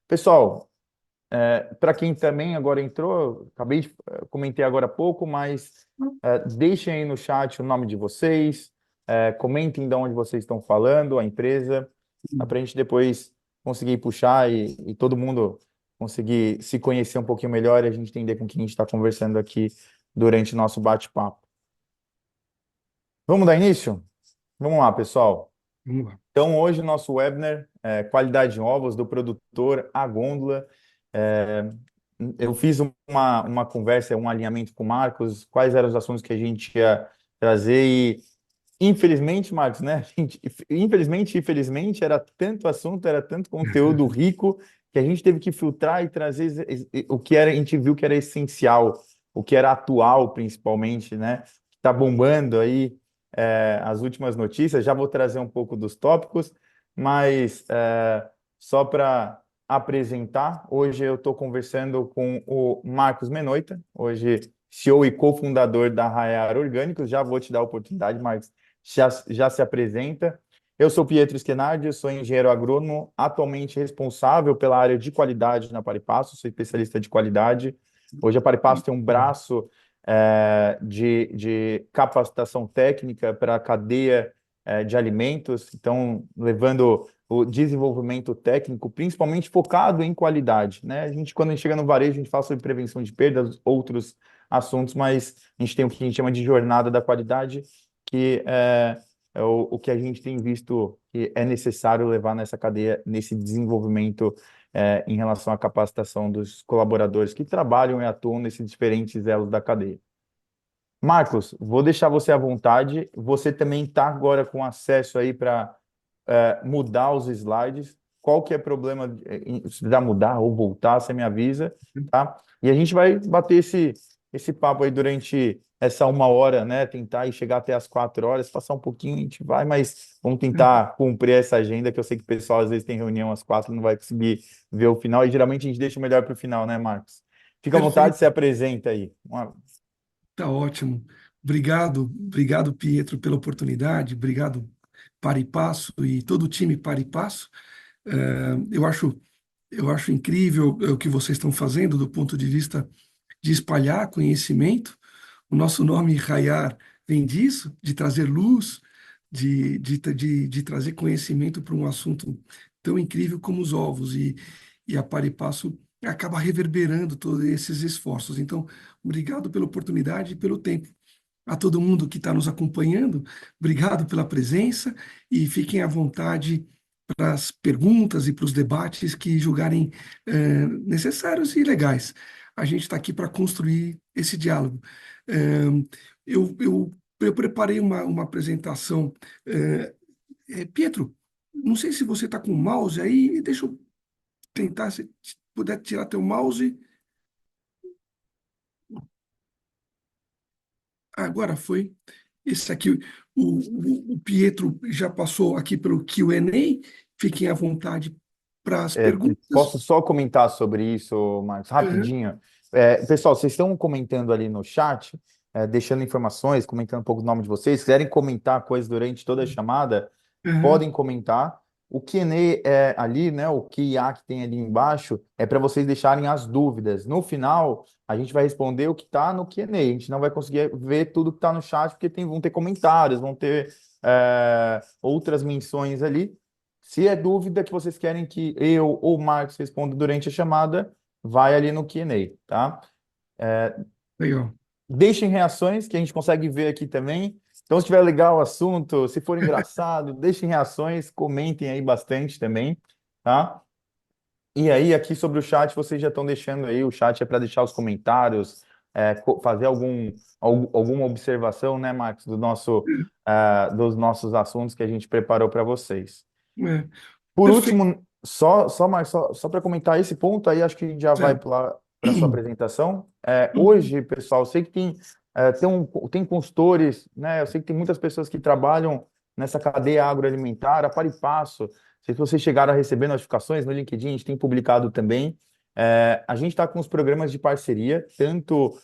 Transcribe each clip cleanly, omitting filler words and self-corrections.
Pessoal, para quem também agora entrou, comentei agora há pouco, mas deixem aí no chat o nome de vocês, comentem de onde vocês estão falando, a empresa, para a gente depois conseguir puxar e todo mundo conseguir se conhecer um pouquinho melhor e a gente entender com quem a gente está conversando aqui durante o nosso bate-papo. Vamos dar início? Vamos lá, pessoal. Vamos lá. Então, hoje o nosso webinar é qualidade em ovos do produtor à gôndola. É, eu fiz uma conversa, um alinhamento com o Marcos, quais eram os assuntos que a gente ia trazer e, infelizmente, Marcos, né? Infelizmente e felizmente, era tanto assunto, era tanto conteúdo rico que a gente teve que filtrar e trazer o que era, a gente viu que era essencial, o que era atual, principalmente, né? Que está bombando aí as últimas notícias. Já vou trazer um pouco dos tópicos, mas só para apresentar, hoje eu estou conversando com o Marcos Menoita, hoje CEO e cofundador da Raiar Orgânicos. Já vou te dar a oportunidade, Marcos, já se apresenta. Eu sou Pietro Schenardi, sou engenheiro agrônomo, atualmente responsável pela área de qualidade na Paripasso, sou especialista de qualidade. Hoje a Paripasso tem um braço de capacitação técnica para a cadeia de alimentos, então levando o desenvolvimento técnico, principalmente focado em qualidade, né? Quando a gente chega no varejo, a gente fala sobre prevenção de perdas, outros assuntos, mas a gente tem o que a gente chama de jornada da qualidade, que é o que a gente tem visto que é necessário levar nessa cadeia, nesse desenvolvimento em relação à capacitação dos colaboradores que trabalham e atuam nesses diferentes elos da cadeia. Marcos, vou deixar você à vontade. Você também está agora com acesso aí para mudar os slides. Qual que é problema se precisar mudar ou voltar, você me avisa, tá? E a gente vai bater esse papo aí durante essa 1 hora, né? Tentar ir chegar até as 4 horas, passar um pouquinho, a gente vai, mas vamos tentar cumprir essa agenda, que eu sei que o pessoal às vezes tem reunião às 4, não vai conseguir ver o final, e geralmente a gente deixa o melhor para o final, né, Marcos? Fica à vontade, se Perfeito, apresenta aí. tá ótimo. Obrigado, Pietro, pela oportunidade. Obrigado, Paripasso e todo o time Paripasso. Eu acho incrível o que vocês estão fazendo do ponto de vista de espalhar conhecimento. O nosso nome Raiar vem disso, de trazer luz, de trazer conhecimento para um assunto tão incrível como os ovos. E a Paripasso acaba reverberando todos esses esforços. Então, obrigado pela oportunidade e pelo tempo. A todo mundo que está nos acompanhando, obrigado pela presença e fiquem à vontade para as perguntas e para os debates que julgarem necessários e legais. A gente está aqui para construir esse diálogo. Eh, eu preparei uma apresentação. Pietro, não sei se você está com o mouse aí, deixa eu tentar, se puder tirar teu mouse. Agora foi. Esse aqui, o Pietro já passou aqui pelo Q&A. Fiquem à vontade para as perguntas. Posso só comentar sobre isso, Marcos, Aham, rapidinho? Pessoal, vocês estão comentando ali no chat, deixando informações, comentando um pouco do nome de vocês. Se quiserem comentar coisas durante toda a chamada, aham, podem comentar. O Q&A ali, né? O QA que tem ali embaixo é para vocês deixarem as dúvidas. No final, a gente vai responder o que está no Q&A. A gente não vai conseguir ver tudo que está no chat, porque vão ter comentários, vão ter outras menções ali. Se é dúvida que vocês querem que eu ou o Marcos responda durante a chamada, vai ali no Q&A, tá? legal. Deixem reações que a gente consegue ver aqui também. Então, se tiver legal o assunto, se for engraçado, deixem reações, comentem aí bastante também, tá? E aí, aqui sobre o chat, vocês já estão deixando aí, o chat é para deixar os comentários, fazer alguma observação, né, Marcos, dos nossos assuntos que a gente preparou para vocês. É, Por perfeito. último, Marcos, só para comentar esse ponto aí, acho que a gente já vai Certo. para a sua apresentação. Hoje, pessoal, eu sei que tem consultores, né? Eu sei que tem muitas pessoas que trabalham nessa cadeia agroalimentar, a par e passo. Não sei se vocês chegaram a receber notificações no LinkedIn, a gente tem publicado também. A gente está com os programas de parceria, tanto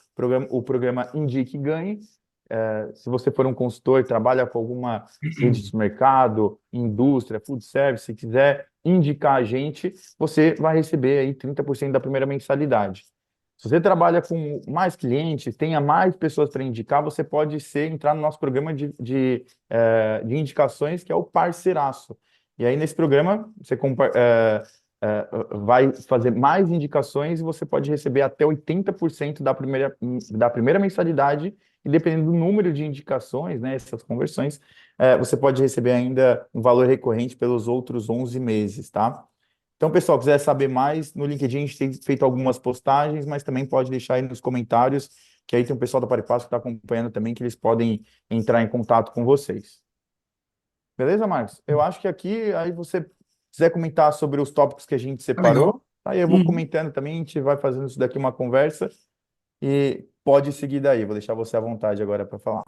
o programa Indique e Ganhe, se você for um consultor, trabalha com alguma rede de supermercado, indústria, food service, se quiser indicar a gente, você vai receber aí 30% da primeira mensalidade. Se você trabalha com mais clientes, tenha mais pessoas para indicar, você pode entrar no nosso programa de indicações, que é o Parceiraço. E aí, nesse programa, você vai fazer mais indicações e você pode receber até 80% da primeira mensalidade, e dependendo do número de indicações, né, essas conversões, você pode receber ainda um valor recorrente pelos outros 11 meses, tá? Então, pessoal, quiser saber mais, no LinkedIn a gente tem feito algumas postagens, mas também pode deixar aí nos comentários, que aí tem um pessoal da Paripasso que está acompanhando também, que eles podem entrar em contato com vocês. Beleza, Marcos? Eu acho que aqui, aí você quiser comentar sobre os tópicos que a gente Tá legal. separou, aí eu vou Uhum. comentando também, a gente vai fazendo isso daqui uma conversa e pode seguir daí. Vou deixar você à vontade agora para falar.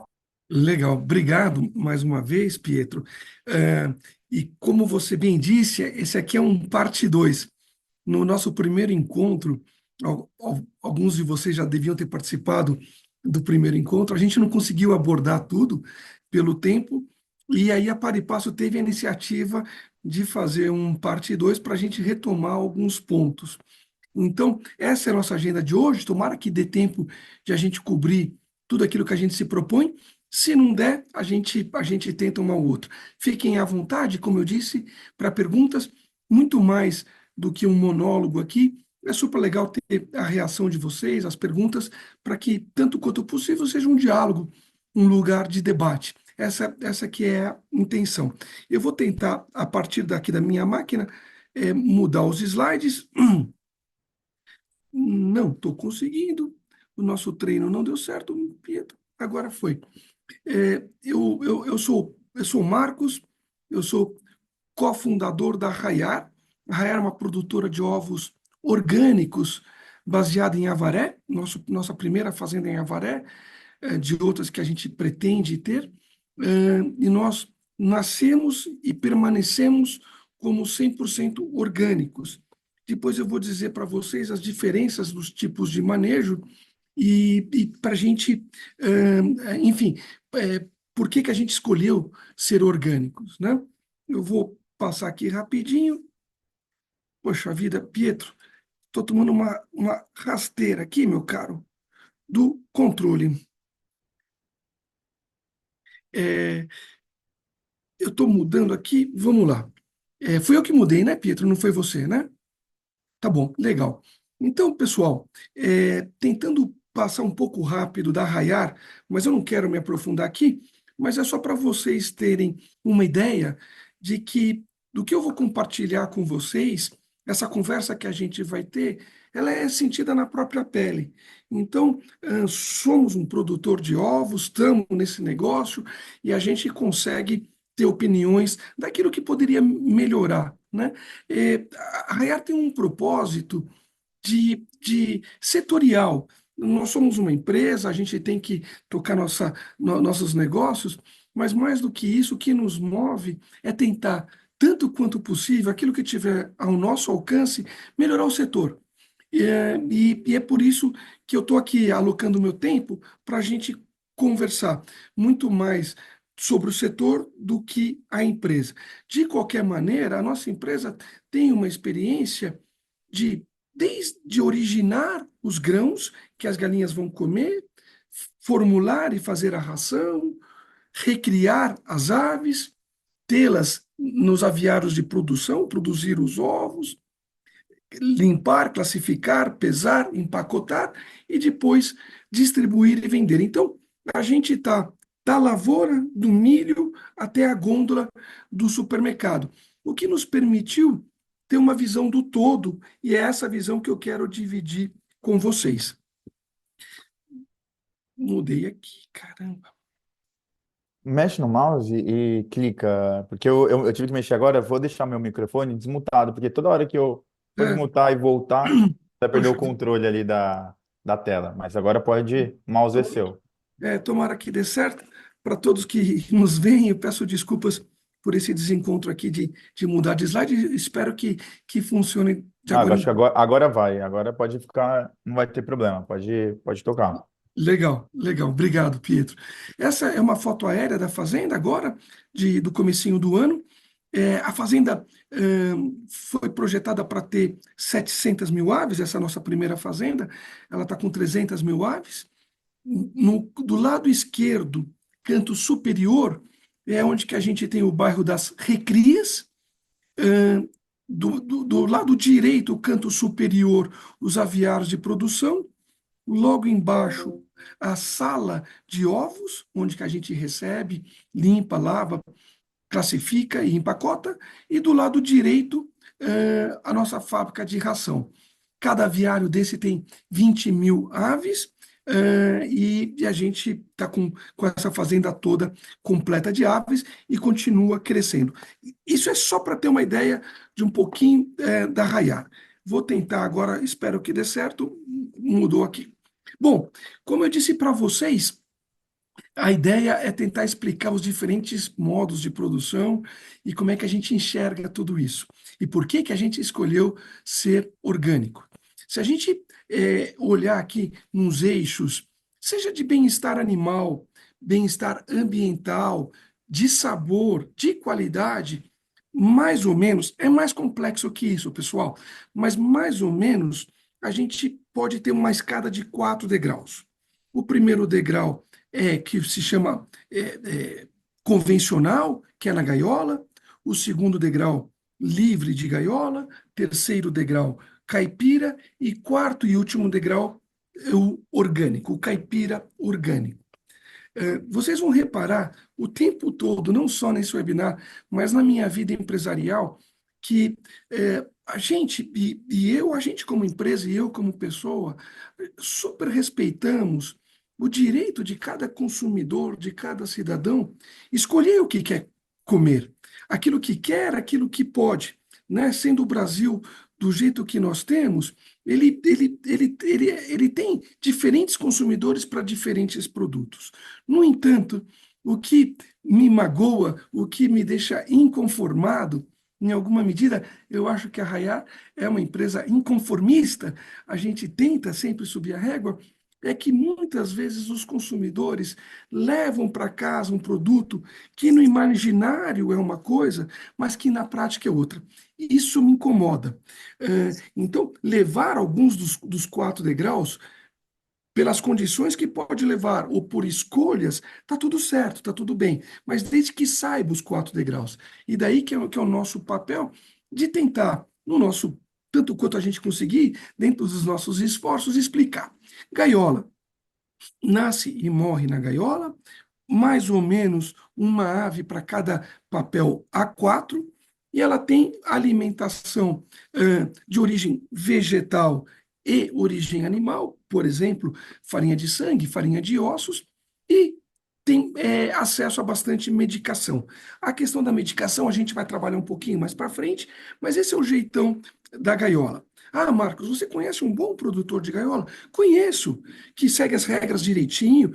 Legal, obrigado mais uma vez, Pietro. É, e como você bem disse, esse aqui é um parte 2. No nosso primeiro encontro, alguns de vocês já deviam ter participado do primeiro encontro, a gente não conseguiu abordar tudo pelo tempo, e aí a Paripasso teve a iniciativa de fazer um parte 2 para a gente retomar alguns pontos. Então, essa é a nossa agenda de hoje. Tomara que dê tempo de a gente cobrir tudo aquilo que a gente se propõe. Se não der, a gente tenta uma ou outra. Fiquem à vontade, como eu disse, para perguntas, muito mais do que um monólogo aqui. É super legal ter a reação de vocês, as perguntas, para que, tanto quanto possível, seja um diálogo, um lugar de debate. Essa que é a intenção. Eu vou tentar, a partir daqui da minha máquina, mudar os slides. Não estou conseguindo. O nosso treino não deu certo, Pietro. Agora foi. Eu sou o Marcos, eu sou cofundador da Rayar. A Rayar é uma produtora de ovos orgânicos baseada em Avaré, nossa primeira fazenda em Avaré, de outras que a gente pretende ter. E nós nascemos e permanecemos como 100% orgânicos. Depois eu vou dizer para vocês as diferenças dos tipos de manejo e para a gente, enfim, por que que a gente escolheu ser orgânicos, né? Eu vou passar aqui rapidinho. Poxa vida, Pietro, estou tomando uma rasteira aqui, meu caro, do controle. É, eu estou mudando aqui, vamos lá. Fui eu que mudei, né, Pietro? Não foi você, né? Tá bom, legal. Então, pessoal, tentando passar um pouco rápido da Rayar, mas eu não quero me aprofundar aqui, mas é só para vocês terem uma ideia de que do que eu vou compartilhar com vocês, essa conversa que a gente vai ter, ela é sentida na própria pele. Então, somos um produtor de ovos, estamos nesse negócio e a gente consegue ter opiniões daquilo que poderia melhorar, né? A Rayar tem um propósito de setorial. Nós somos uma empresa, a gente tem que tocar nossos negócios, mas mais do que isso, o que nos move é tentar, tanto quanto possível, aquilo que tiver ao nosso alcance, melhorar o setor. E é por isso que eu estou aqui alocando meu tempo para a gente conversar muito mais sobre o setor do que a empresa. De qualquer maneira, a nossa empresa tem uma experiência de desde originar os grãos que as galinhas vão comer, formular e fazer a ração, recriar as aves, tê-las nos aviários de produção, produzir os ovos, limpar, classificar, pesar, empacotar e depois distribuir e vender. Então, a gente está da lavoura do milho até a gôndola do supermercado, o que nos permitiu ter uma visão do todo, e é essa visão que eu quero dividir com vocês. Mudei aqui, caramba. Mexe no mouse e clica, porque eu tive que mexer agora, vou deixar meu microfone desmutado, porque toda hora que eu for É, desmutar e voltar, vai perder o poxa, controle ali da tela. Mas agora pode, o mouse é seu. tomara que dê certo. Para todos que nos veem, eu peço desculpas por esse desencontro aqui de mudar de slide. Espero que funcione de Ah, eu agora acho em que agora vai, agora pode ficar, não vai ter problema, pode tocar. Legal, legal. Obrigado, Pietro. Essa é uma foto aérea da fazenda agora, do comecinho do ano. A fazenda foi projetada para ter 700 mil aves, essa é a nossa primeira fazenda. Ela está com 300 mil aves. Do lado esquerdo, canto superior, é onde que a gente tem o bairro das Recrias. Ahn, do lado direito, o canto superior, os aviários de produção. Logo embaixo, a sala de ovos, onde que a gente recebe, limpa, lava, classifica e empacota. E do lado direito, a nossa fábrica de ração. Cada aviário desse tem 20 mil aves, e a gente está com essa fazenda toda completa de aves e continua crescendo. Isso é só para ter uma ideia de um pouquinho da Rayar. Vou tentar agora, espero que dê certo. Mudou aqui. Bom, como eu disse para vocês, a ideia é tentar explicar os diferentes modos de produção e como é que a gente enxerga tudo isso. E por que que a gente escolheu ser orgânico. Se a gente olhar aqui nos eixos, seja de bem-estar animal, bem-estar ambiental, de sabor, de qualidade, mais ou menos, é mais complexo que isso, pessoal, mas mais ou menos a gente pode ter uma escada de 4 degraus. O primeiro degrau que se chama convencional, que é na gaiola, o segundo degrau, livre de gaiola, terceiro degrau, caipira, e quarto e último degrau, o orgânico, o caipira orgânico. Vocês vão reparar o tempo todo, não só nesse webinar, mas na minha vida empresarial, que a gente, a gente como empresa e eu como pessoa, super respeitamos o direito de cada consumidor, de cada cidadão, escolher o que quer comer, aquilo que quer, aquilo que pode, né? Sendo o Brasil do jeito que nós temos, ele tem diferentes consumidores para diferentes produtos. No entanto, o que me magoa, o que me deixa inconformado, em alguma medida, eu acho que a Rayar é uma empresa inconformista, a gente tenta sempre subir a régua, é que muitas vezes os consumidores levam para casa um produto que no imaginário é uma coisa, mas que na prática é outra. E isso me incomoda. Então, levar alguns dos 4 degraus pelas condições que pode levar ou por escolhas, tá tudo certo, tá tudo bem. Mas desde que saiba os 4 degraus. E daí que é o nosso papel de tentar, no nosso, tanto quanto a gente conseguir, dentro dos nossos esforços, explicar. Gaiola. Nasce e morre na gaiola, mais ou menos uma ave para cada papel A4, e ela tem alimentação de origem vegetal e origem animal, por exemplo, farinha de sangue, farinha de ossos, e tem acesso a bastante medicação. A questão da medicação a gente vai trabalhar um pouquinho mais para frente, mas esse é o jeitão da gaiola. Ah, Marcos, você conhece um bom produtor de gaiola? Conheço, que segue as regras direitinho.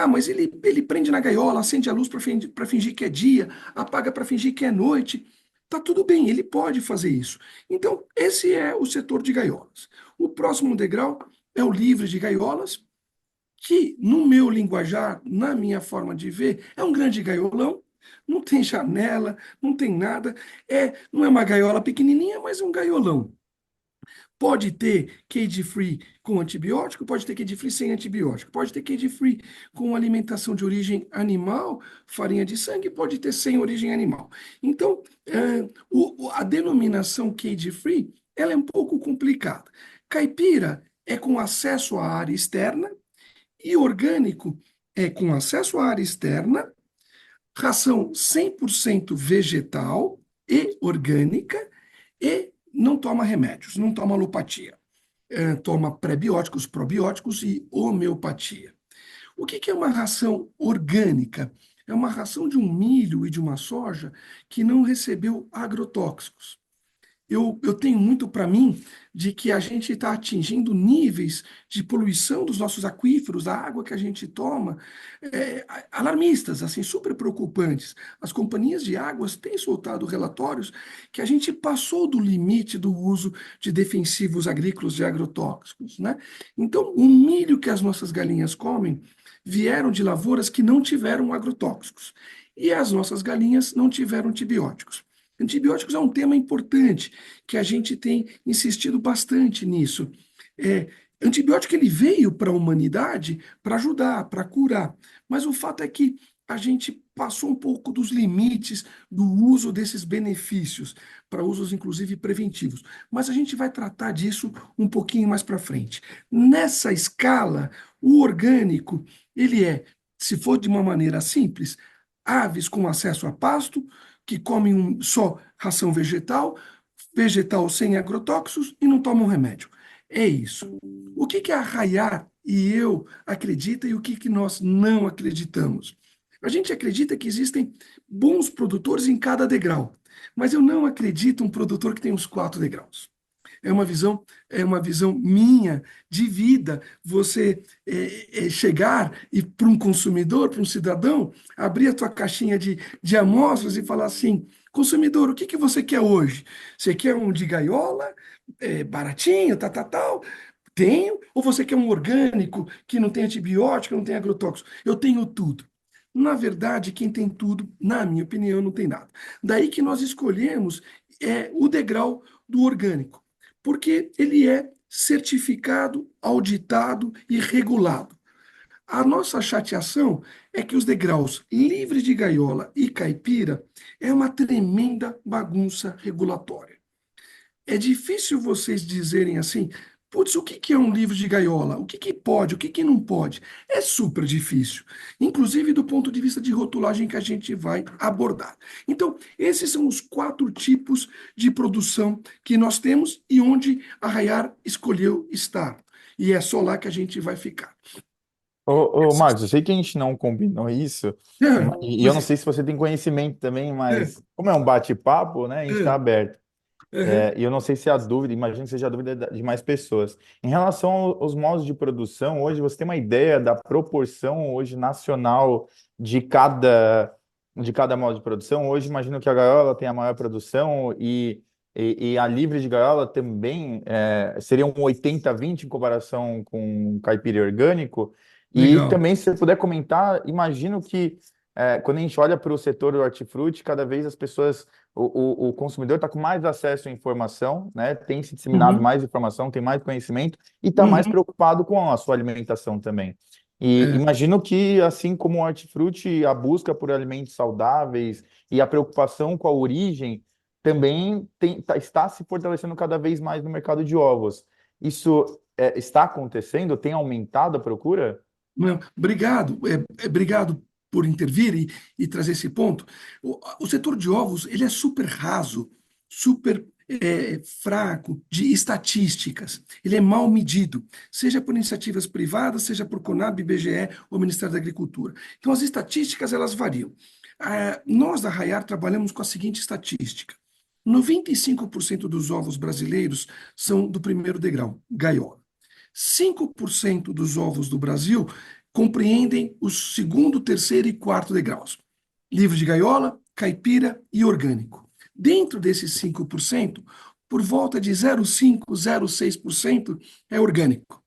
Mas ele prende na gaiola, acende a luz para fingir que é dia, apaga para fingir que é noite. Tá tudo bem, ele pode fazer isso. Então, esse é o setor de gaiolas. O próximo degrau é o livre de gaiolas, que, no meu linguajar, na minha forma de ver, é um grande gaiolão. Não tem janela, não tem nada. Não é uma gaiola pequenininha, mas é um gaiolão. Pode ter cage-free com antibiótico, pode ter cage-free sem antibiótico, pode ter cage-free com alimentação de origem animal, farinha de sangue, pode ter sem origem animal. Então, a denominação cage-free, ela é um pouco complicada. Caipira é com acesso à área externa e orgânico é com acesso à área externa, ração 100% vegetal e orgânica, e não toma remédios, não toma alopatia. Toma prebióticos, probióticos e homeopatia. O que é uma ração orgânica? É uma ração de um milho e de uma soja que não recebeu agrotóxicos. eu tenho muito para mim de que a gente está atingindo níveis de poluição dos nossos aquíferos, da água que a gente toma, alarmistas, assim, super preocupantes. As companhias de águas têm soltado relatórios que a gente passou do limite do uso de defensivos agrícolas e agrotóxicos, né? Então, o milho que as nossas galinhas comem vieram de lavouras que não tiveram agrotóxicos. E as nossas galinhas não tiveram antibióticos. Antibióticos é um tema importante, que a gente tem insistido bastante nisso. É, antibiótico ele veio para a humanidade para ajudar, para curar, mas o fato é que a gente passou um pouco dos limites do uso desses benefícios, para usos inclusive preventivos. Mas a gente vai tratar disso um pouquinho mais para frente. Nessa escala, o orgânico, ele é, se for de uma maneira simples, aves com acesso a pasto, que comem só ração vegetal, vegetal sem agrotóxicos e não tomam remédio. É isso. O que que a Rayar e eu acredita e o que que nós não acreditamos? A gente acredita que existem bons produtores em cada degrau, mas eu não acredito um produtor que tem os 4 degraus. É uma visão minha de vida. Você chegar e para um consumidor, para um cidadão, abrir a tua caixinha de amostras e falar assim: consumidor, o que que você quer hoje? Você quer um de gaiola, baratinho, tal? Tenho. Ou você quer um orgânico que não tem antibiótico, não tem agrotóxico? Eu tenho tudo. Na verdade, quem tem tudo, na minha opinião, não tem nada. Daí que nós escolhemos o degrau do orgânico, porque ele é certificado, auditado e regulado. A nossa chateação é que os degraus livres de gaiola e caipira é uma tremenda bagunça regulatória. É difícil vocês dizerem assim, putz, o que que é um livro de gaiola? O que que pode, o que que não pode? É super difícil, inclusive do ponto de vista de rotulagem que a gente vai abordar. Então, esses são os 4 tipos de produção que nós temos e onde a Rayar escolheu estar. E é só lá que a gente vai ficar. Marcos, eu sei que a gente não combinou isso, e eu Pois não é. sei se você tem conhecimento também, É, mas como é um bate-papo, né, a gente está é, aberto. é, E eu não sei se a dúvida, imagino que seja a dúvida de mais pessoas. Em relação aos modos de produção, hoje você tem uma ideia da proporção hoje nacional de cada modo de produção? Hoje imagino que a gaiola tem a maior produção e a livre de gaiola também seria um 80-20 em comparação com o caipira orgânico. E legal. também, se você puder comentar, imagino que quando a gente olha para o setor do hortifruti, cada vez as pessoas o consumidor está com mais acesso à informação, né? Tem se disseminado Uhum, mais informação, tem mais conhecimento e está mais uhum, preocupado com a sua alimentação também. E é. imagino que, assim como o hortifruti, a busca por alimentos saudáveis e a preocupação com a origem também está se fortalecendo cada vez mais no mercado de ovos. Isso está acontecendo? Tem aumentado a procura? Não, obrigado, obrigado por intervir e trazer esse ponto. O setor de ovos ele é super raso, super fraco de estatísticas. Ele é mal medido, seja por iniciativas privadas, seja por Conab, IBGE ou Ministério da Agricultura. Então as estatísticas elas variam. Nós da Rayar trabalhamos com a seguinte estatística: 95% dos ovos brasileiros são do primeiro degrau, gaiola. 5% dos ovos do Brasil compreendem os segundo, terceiro e quarto degraus. Livre de gaiola, caipira e orgânico. Dentro desses 5%, por volta de 0,5%, 0,6% é orgânico.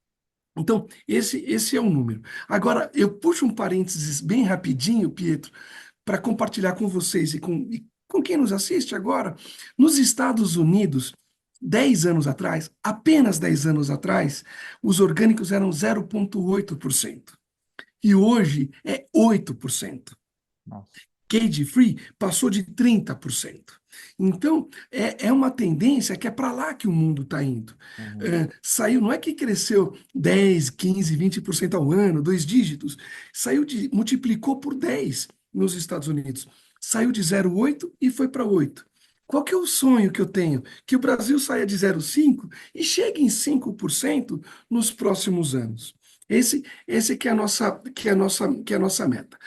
Então, esse é o número. Agora, eu puxo um parênteses bem rapidinho, Pietro, para compartilhar com vocês e com quem nos assiste agora. Nos Estados Unidos, 10 anos atrás, apenas 10 anos atrás, os orgânicos eram 0,8%. E hoje é 8%. Nossa. Cage free passou de 30%. Então, é uma tendência que é para lá que o mundo está indo. Uhum. Saiu, não é que cresceu 10, 15, 20% ao ano, 2 dígitos. Multiplicou por 10 nos Estados Unidos. Saiu de 0,8 e foi para 8. Qual que é o sonho que eu tenho? Que o Brasil saia de 0,5 e chegue em 5% nos próximos anos. Esse que é a nossa meta.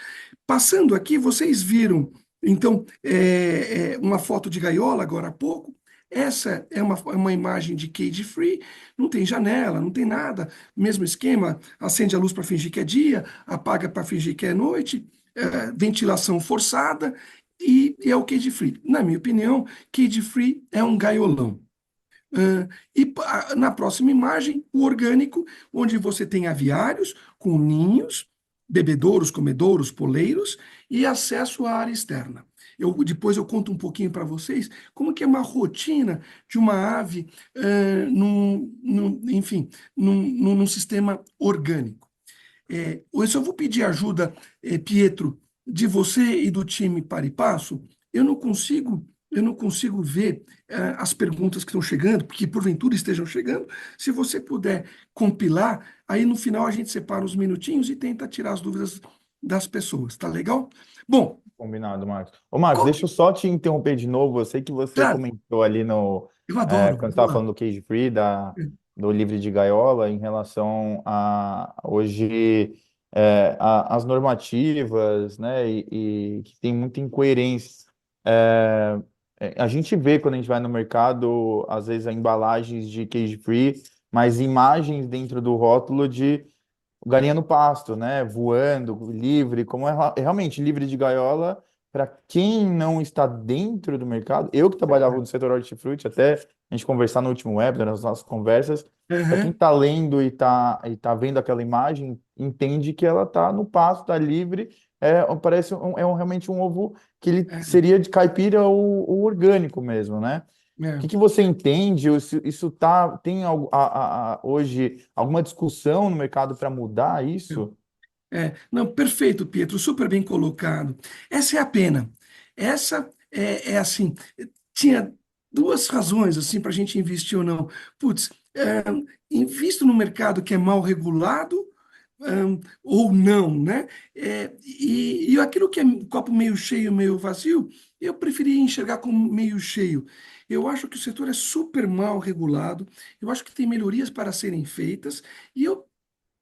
Passando aqui, vocês viram, então, uma foto de gaiola agora há pouco. essa é uma imagem de cage-free, não tem janela, não tem nada, mesmo esquema, acende a luz para fingir que é dia, apaga para fingir que é noite, ventilação forçada, e é o cage-free. Na minha opinião, cage-free é um gaiolão. Na próxima imagem, o orgânico, onde você tem aviários com ninhos, bebedouros, comedouros, poleiros e acesso à área externa. Depois eu conto um pouquinho para vocês como que é uma rotina de uma ave, enfim, num sistema orgânico. Eu só vou pedir ajuda, Pietro, de você e do time Par e Passo. Eu não consigo ver as perguntas que estão chegando, porque porventura estejam chegando. Se você puder compilar, aí no final a gente separa uns minutinhos e tenta tirar as dúvidas das pessoas, tá legal? Bom, Combinado, Marcos. Ô, Marcos, qual deixa que... eu só te interromper de novo. Eu sei que você Claro, comentou ali no, eu adoro, quando vamos estava lá. falando do cage free, do livre de gaiola, em relação a hoje as normativas, né, e que tem muita incoerência. É, a gente vê quando a gente vai no mercado, às vezes, embalagens de cage free, mas imagens dentro do rótulo de galinha no pasto, né? Voando, livre, como é realmente livre de gaiola. Para quem não está dentro do mercado, eu que trabalhava no setor hortifruti, até a gente conversar no último webinar, nas nossas conversas, para quem Aham, está lendo e tá vendo aquela imagem, entende que ela está no pasto, está livre, parece realmente um ovo que ele é, seria de caipira ou orgânico mesmo, né? O é. que que você entende? Ou se isso tem hoje alguma discussão no mercado para mudar isso? Não, perfeito, Pietro, super bem colocado. Essa é a pena. Essa é assim, tinha duas razões assim para a gente investir ou não. Putz, invisto no mercado que é mal regulado, ou não, né? E aquilo que é copo meio cheio, meio vazio, eu preferia enxergar como meio cheio. Eu acho que o setor é super mal regulado, eu acho que tem melhorias para serem feitas, e eu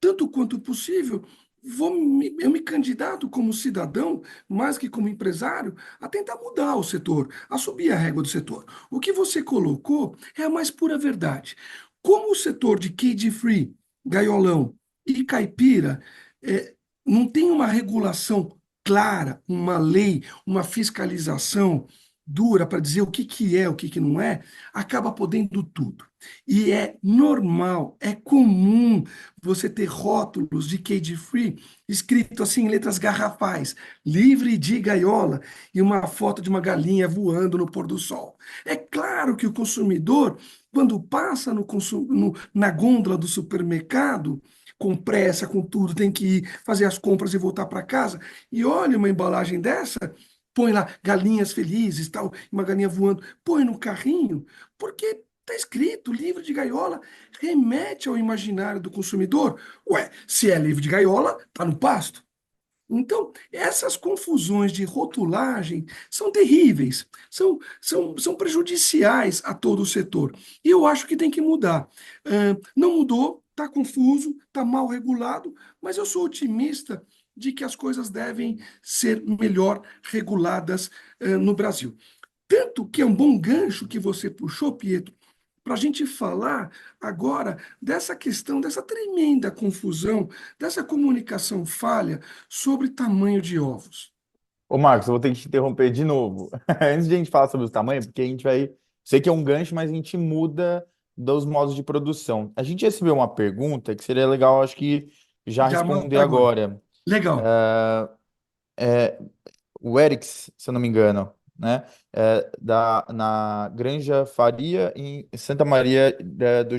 tanto quanto possível, eu me candidato como cidadão, mais que como empresário, a tentar mudar o setor, a subir a régua do setor. O que você colocou é a mais pura verdade. Como o setor de cage free, gaiolão e caipira não tem uma regulação clara, uma lei, uma fiscalização dura para dizer o que é, o que não é, acaba podendo tudo. E é normal, é comum você ter rótulos de cage free escrito assim em letras garrafais, livre de gaiola, e uma foto de uma galinha voando no pôr do sol. É claro que o consumidor, quando passa na gôndola do supermercado, com pressa, com tudo, tem que ir fazer as compras e voltar para casa, e olha uma embalagem dessa, põe lá galinhas felizes, tal, uma galinha voando, põe no carrinho, porque está escrito livre de gaiola, remete ao imaginário do consumidor. Ué, se é livre de gaiola, está no pasto. Então, essas confusões de rotulagem são terríveis, são prejudiciais a todo o setor. E eu acho que tem que mudar. Não mudou, está confuso, está mal regulado, mas eu sou otimista de que as coisas devem ser melhor reguladas, no Brasil. Tanto que é um bom gancho que você puxou, Pietro, para a gente falar agora dessa questão, dessa tremenda confusão, dessa comunicação falha sobre tamanho de ovos. Ô, Marcos, eu vou ter que te interromper de novo. Antes de a gente falar sobre os tamanhos, porque a gente vai. Sei que é um gancho, mas a gente muda dos modos de produção. A gente recebeu uma pergunta que seria legal, acho que já Já responder matar agora. agora. Legal. É, o Erix, se eu não me engano, né? Na Granja Faria, em Santa Maria do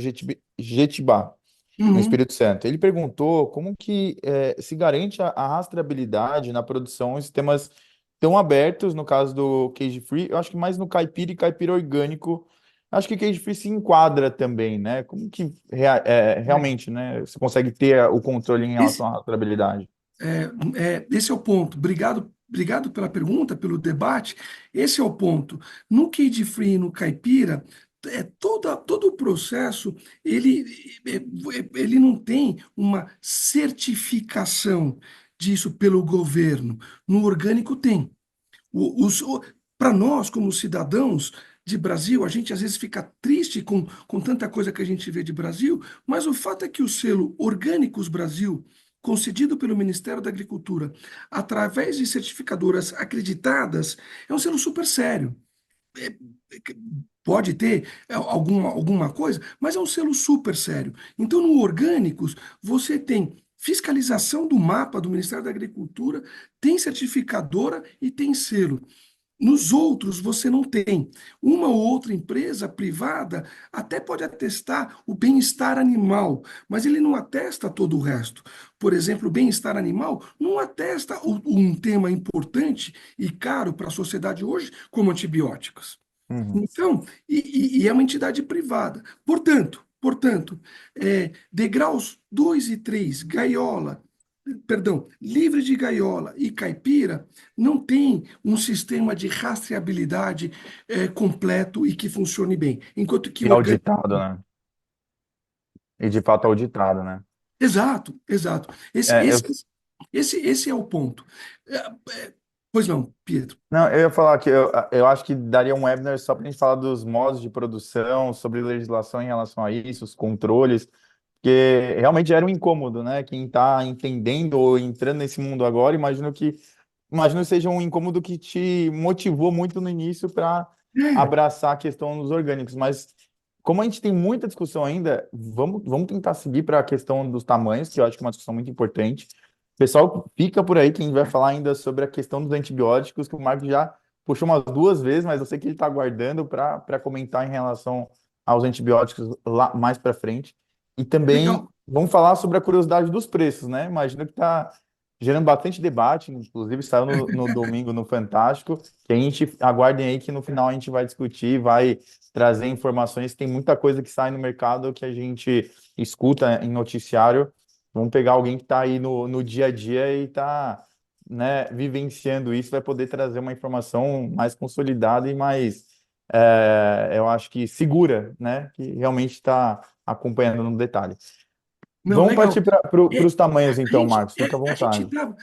Jetibá, no Uhum. Espírito Santo. Ele perguntou como que se garante a rastreabilidade na produção em sistemas tão abertos, no caso do cage free, eu acho que mais no caipira e caipira orgânico, acho que cage free se enquadra também, né? Como que É. realmente, né, você consegue ter o controle em Esse, relação à rastreabilidade? esse é o ponto. Obrigado pela pergunta, pelo debate. Esse é o ponto. No Cage Free, e no Caipira, todo o processo ele, ele não tem uma certificação disso pelo governo. No orgânico tem. Para nós, como cidadãos, de Brasil, a gente às vezes fica triste com tanta coisa que a gente vê de Brasil, mas o fato é que o selo Orgânicos Brasil, concedido pelo Ministério da Agricultura, através de certificadoras acreditadas, é um selo super sério. É, pode ter alguma coisa, mas é um selo super sério. Então, no Orgânicos, você tem fiscalização do mapa do Ministério da Agricultura, tem certificadora e tem selo. Nos outros, você não tem. Uma ou outra empresa privada até pode atestar o bem-estar animal, mas ele não atesta todo o resto. Por exemplo, o bem-estar animal não atesta um tema importante e caro para a sociedade hoje, como antibióticos. Uhum. Então, e é uma entidade privada. Portanto, degraus 2 e 3, gaiola, perdão, livre de gaiola e caipira, não tem um sistema de rastreabilidade completo e que funcione bem. Enquanto que E o orgânico. auditado, né? E de fato auditado, né? Exato, exato. Esse, É, eu, esse, esse é o ponto. É, pois não, Pietro. não, eu ia falar que eu acho que daria um webinar só para a gente falar dos modos de produção, sobre legislação em relação a isso, os controles, porque realmente era um incômodo, né? Quem está entendendo ou entrando nesse mundo agora, imagino que seja um incômodo que te motivou muito no início para É, abraçar a questão dos orgânicos. Mas como a gente tem muita discussão ainda, vamos tentar seguir para a questão dos tamanhos, que eu acho que é uma discussão muito importante. Pessoal, fica por aí que a gente vai falar ainda sobre a questão dos antibióticos, que o Marco já puxou umas duas vezes, mas eu sei que ele está aguardando para comentar em relação aos antibióticos lá mais para frente. E também legal. vamos falar sobre a curiosidade dos preços, né? Imagino que está gerando bastante debate, inclusive saiu no domingo no Fantástico, que a gente aguardem aí que no final a gente vai discutir, vai trazer informações. Tem muita coisa que sai no mercado que a gente escuta em noticiário. Vamos pegar alguém que está aí no dia a dia e está, né, vivenciando isso, vai poder trazer uma informação mais consolidada e mais, eu acho que segura, né, que realmente está acompanhando no detalhe. Não, Vamos legal. partir para É, os tamanhos, a então, gente, Marcos, fica à a gente vontade. tava.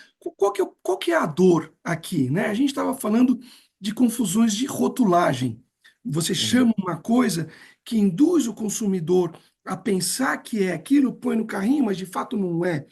Qual que é a dor aqui, né? A gente estava falando de confusões de rotulagem. Você Uhum. chama uma coisa que induz o consumidor a pensar que é aquilo, põe no carrinho, mas de fato não é.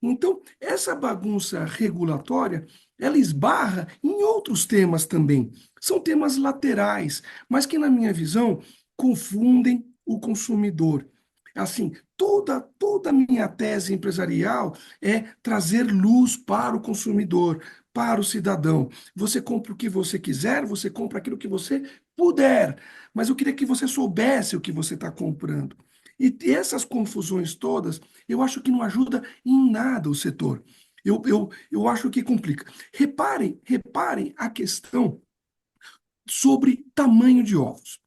Então, essa bagunça regulatória, ela esbarra em outros temas também. São temas laterais, mas que, na minha visão, confundem o consumidor. Assim, toda a minha tese empresarial é trazer luz para o consumidor, para o cidadão. Você compra o que você quiser, você compra aquilo que você puder, mas eu queria que você soubesse o que você está comprando. E essas confusões todas, eu acho que não ajuda em nada o setor. Eu acho que complica. Reparem a questão sobre tamanho de ovos.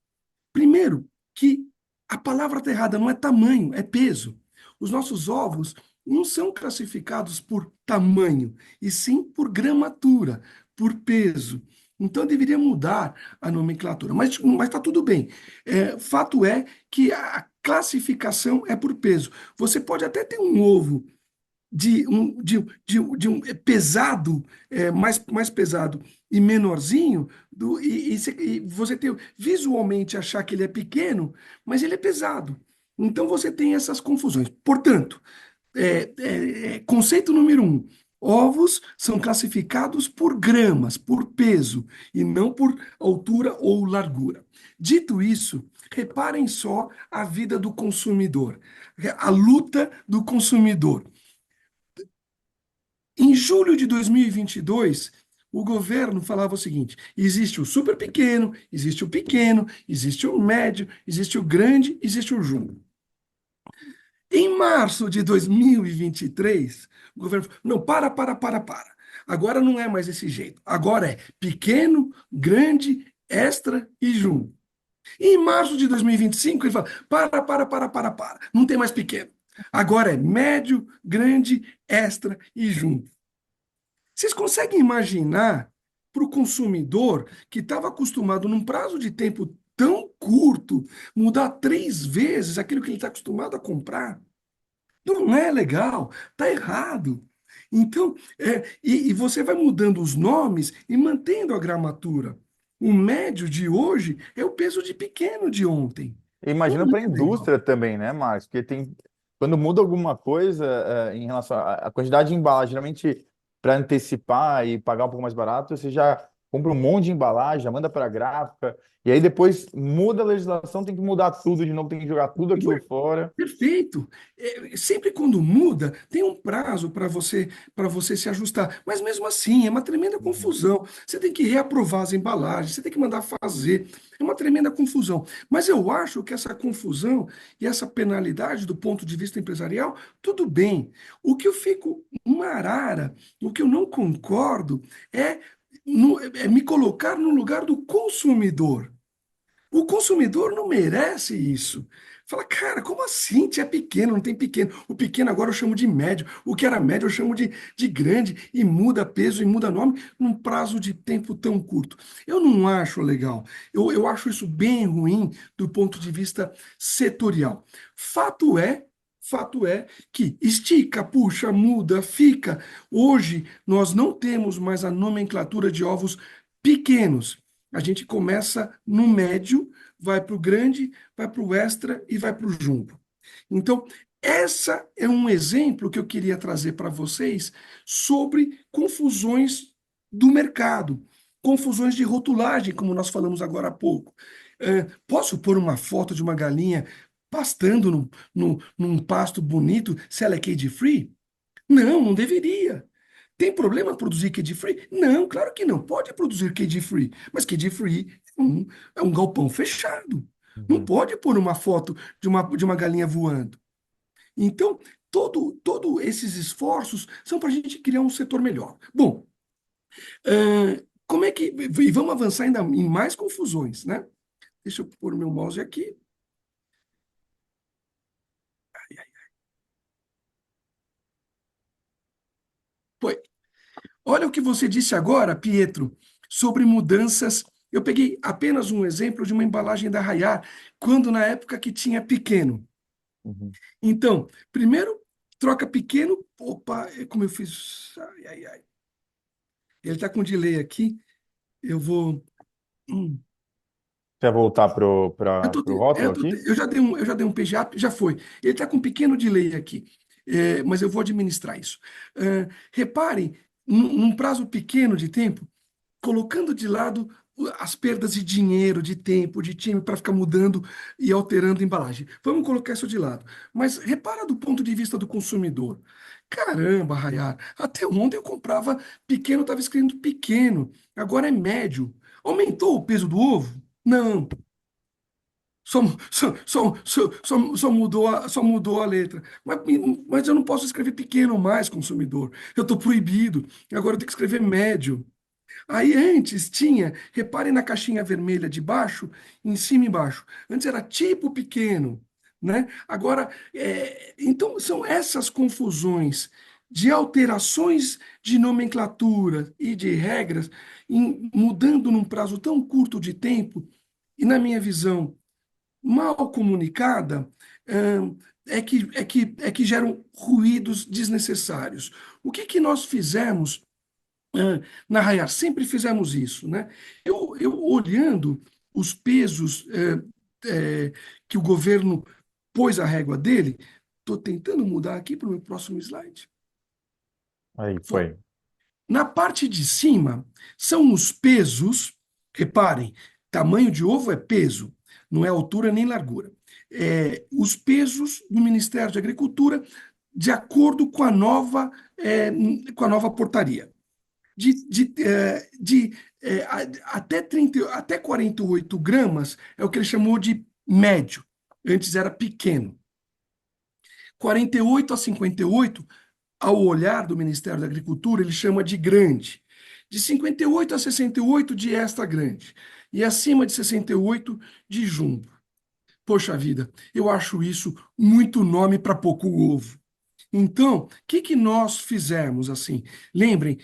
Primeiro, que a palavra está errada, não é tamanho, é peso. Os nossos ovos não são classificados por tamanho, e sim por gramatura, por peso. Então deveria mudar a nomenclatura, mas está tudo bem. Fato é que a classificação é por peso. Você pode até ter um ovo de um pesado, mais pesado e menorzinho, e você tem visualmente achar que ele é pequeno, mas ele é pesado. Então você tem essas confusões. Portanto, conceito número um: ovos são classificados por gramas, por peso, e não por altura ou largura. Dito isso, reparem só a vida do consumidor, a luta do consumidor. Em julho de 2022, o governo falava o seguinte: existe o super pequeno, existe o médio, existe o grande, existe o jumbo. Em março de 2023, o governo falou: não, para. Agora não é mais desse jeito. Agora é pequeno, grande, extra e jumbo. E em março de 2025, ele fala: para. Não tem mais pequeno. Agora é médio, grande, extra e jumbo. Vocês conseguem imaginar para o consumidor que estava acostumado num prazo de tempo tão curto mudar 3 vezes aquilo que ele está acostumado a comprar? Não é legal, está errado. Então, e você vai mudando os nomes e mantendo a gramatura. O médio de hoje é o peso de pequeno de ontem. Não Imagina para a é legal. indústria também, né, Marcos? Porque tem, quando muda alguma coisa em relação à quantidade de embalagem, geralmente para antecipar e pagar um pouco mais barato, você já compra um monte de embalagem, já manda para a gráfica, e aí depois muda a legislação, tem que mudar tudo de novo, tem que jogar tudo aquilo fora. Perfeito. Sempre quando muda, tem um prazo para você se ajustar. Mas mesmo assim, é uma tremenda Uhum. confusão. Você tem que reaprovar as embalagens, você tem que mandar fazer. É uma tremenda confusão. Mas eu acho que essa confusão e essa penalidade do ponto de vista empresarial, tudo bem. O que eu fico uma arara, o que eu não concordo é, é me colocar no lugar do consumidor. O consumidor não merece isso. Fala, cara, como assim? É pequeno, não tem pequeno. O pequeno agora eu chamo de médio. O que era médio eu chamo de grande. E muda peso e muda nome num prazo de tempo tão curto. Eu não acho legal. Eu acho isso bem ruim do ponto de vista setorial. Fato é. Fato é que estica, puxa, muda, fica. Hoje nós não temos mais a nomenclatura de ovos pequenos. A gente começa no médio, vai para o grande, vai para o extra e vai para o jumbo. Então, essa é um exemplo que eu queria trazer para vocês sobre confusões do mercado, confusões de rotulagem, como nós falamos agora há pouco. Posso pôr uma foto de uma galinha pastando num pasto bonito se ela é cage-free? Não, não deveria. Tem problema produzir cage-free? Não, claro que não. Pode produzir cage-free, mas cage-free é um galpão fechado. Não Uhum. pode pôr uma foto de uma galinha voando. Então, todo esses esforços são para a gente criar um setor melhor. Bom, como é que. E vamos avançar ainda em mais confusões, né? Deixa eu pôr o meu mouse aqui. Foi. Olha o que você disse agora, Pietro, sobre mudanças. Eu peguei apenas um exemplo de uma embalagem da Rayar, quando na época que tinha pequeno. Uhum. Então, primeiro, troca pequeno. Opa, como eu fiz. Ai, ai, ai. Ele está com delay aqui. Eu vou. hum, Quer voltar Eu, tô, pro te- rótulo aqui? eu já dei um PGAP, já foi. Ele está com um pequeno delay aqui, mas eu vou administrar isso. Reparem, num prazo pequeno de tempo, colocando de lado as perdas de dinheiro, de tempo, de time para ficar mudando e alterando a embalagem. Vamos colocar isso de lado. Mas repara do ponto de vista do consumidor. Caramba, Rayar, até ontem eu comprava pequeno, estava escrito pequeno, agora é médio. Aumentou o peso do ovo? Não. Só mudou a letra. Mas eu não posso escrever pequeno mais, consumidor. Eu estou proibido. Agora eu tenho que escrever médio. Aí antes tinha, reparem na caixinha vermelha de baixo, em cima e embaixo. Antes era tipo pequeno, né? Agora, então são essas confusões de alterações de nomenclatura e de regras, mudando num prazo tão curto de tempo, e na minha visão, mal comunicada, é que geram ruídos desnecessários. O que nós fizemos na Raiar? Sempre fizemos isso, né? Eu olhando os pesos que o governo pôs a régua dele, estou tentando mudar aqui para o meu próximo slide. Aí, Foi. foi. Na parte de cima são os pesos, reparem, tamanho de ovo é peso, não é altura nem largura. Os pesos do Ministério da Agricultura de acordo com a nova portaria. Até 30, até 48 gramas é o que ele chamou de médio. Antes era pequeno. 48 a 58, ao olhar do Ministério da Agricultura, ele chama de grande. De 58 a 68, de extra grande. E acima de 68, de jumbo. Poxa vida, eu acho isso muito nome para pouco ovo. Então, o que nós fizemos assim? Lembrem,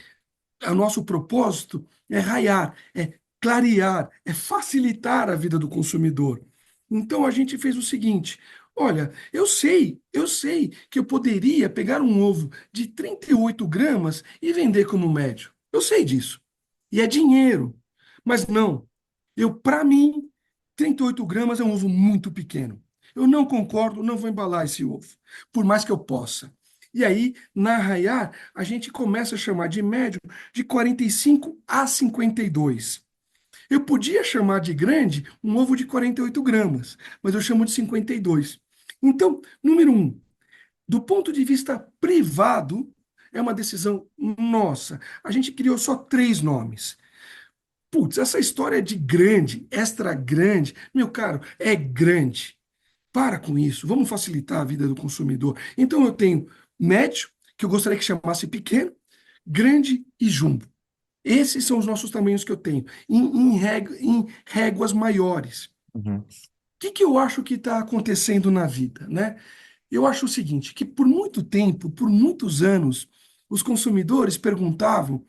o nosso propósito é raiar, é clarear, é facilitar a vida do consumidor. Então a gente fez o seguinte: olha, eu sei que eu poderia pegar um ovo de 38 gramas e vender como médio. Eu sei disso. E é dinheiro. Mas não. Para mim, 38 gramas é um ovo muito pequeno. Eu não concordo, não vou embalar esse ovo, por mais que eu possa. E aí, na Arraiar, a gente começa a chamar de médio de 45 a 52. Eu podia chamar de grande um ovo de 48 gramas, mas eu chamo de 52. Então, número um, do ponto de vista privado, é uma decisão nossa. A gente criou só 3 nomes. Putz, essa história de grande, extra grande, meu caro, é grande. Para com isso, vamos facilitar a vida do consumidor. Então eu tenho médio, que eu gostaria que chamasse pequeno, grande e jumbo. Esses são os nossos tamanhos que eu tenho, em réguas maiores. O Uhum. que eu acho que está acontecendo na vida, né? Eu acho o seguinte, que por muito tempo, por muitos anos, os consumidores perguntavam: o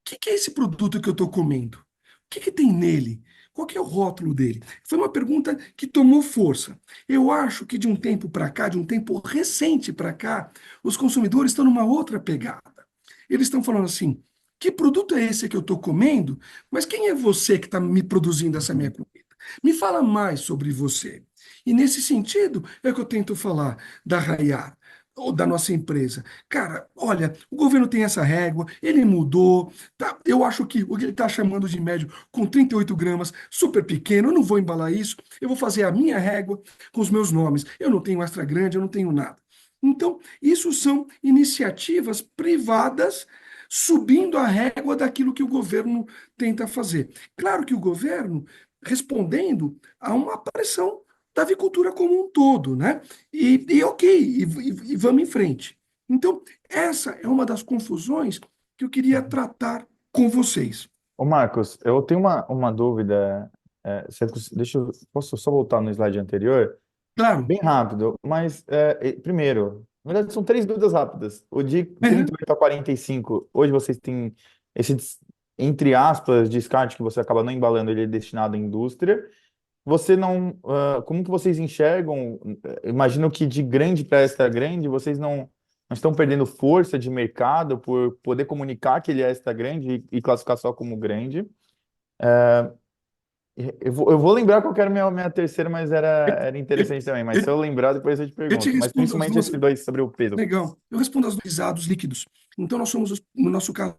que é esse produto que eu estou comendo? O que tem nele? Qual que é o rótulo dele? Foi uma pergunta que tomou força. Eu acho que de um tempo para cá, de um tempo recente para cá, os consumidores estão numa outra pegada. Eles estão falando assim: que produto é esse que eu estou comendo? Mas quem é você que está me produzindo essa minha comida? Me fala mais sobre você. E nesse sentido é que eu tento falar da Rayar, ou da nossa empresa. Cara, olha, o governo tem essa régua, ele mudou, tá? Eu acho que o que ele está chamando de médio com 38 gramas, super pequeno, eu não vou embalar isso, eu vou fazer a minha régua com os meus nomes. Eu não tenho extra grande, eu não tenho nada. Então, isso são iniciativas privadas subindo a régua daquilo que o governo tenta fazer. Claro que o governo respondendo a uma pressão da avicultura como um todo, né? E ok, e vamos em frente. Então, essa é uma das confusões que eu queria tratar com vocês. Ô Marcos, eu tenho uma dúvida. Posso só voltar no slide anterior? Claro. Bem rápido, mas primeiro, na verdade são três dúvidas rápidas. O de Uhum. 38 a 45, hoje vocês têm esse, entre aspas, descarte que você acaba não embalando, ele é destinado à indústria. Você não, como que vocês enxergam? Imagino que de grande para extra grande, vocês não estão perdendo força de mercado por poder comunicar que ele é extra grande e classificar só como grande. Eu vou lembrar qual que era a minha terceira, mas era Eu, interessante também. Mas se eu, eu lembrar, depois eu te eu te pergunto. Mas respondo as principalmente duas. esses dois sobre o peso. Legal. Eu respondo as duas guisados líquidos. Então, nós somos, no nosso caso,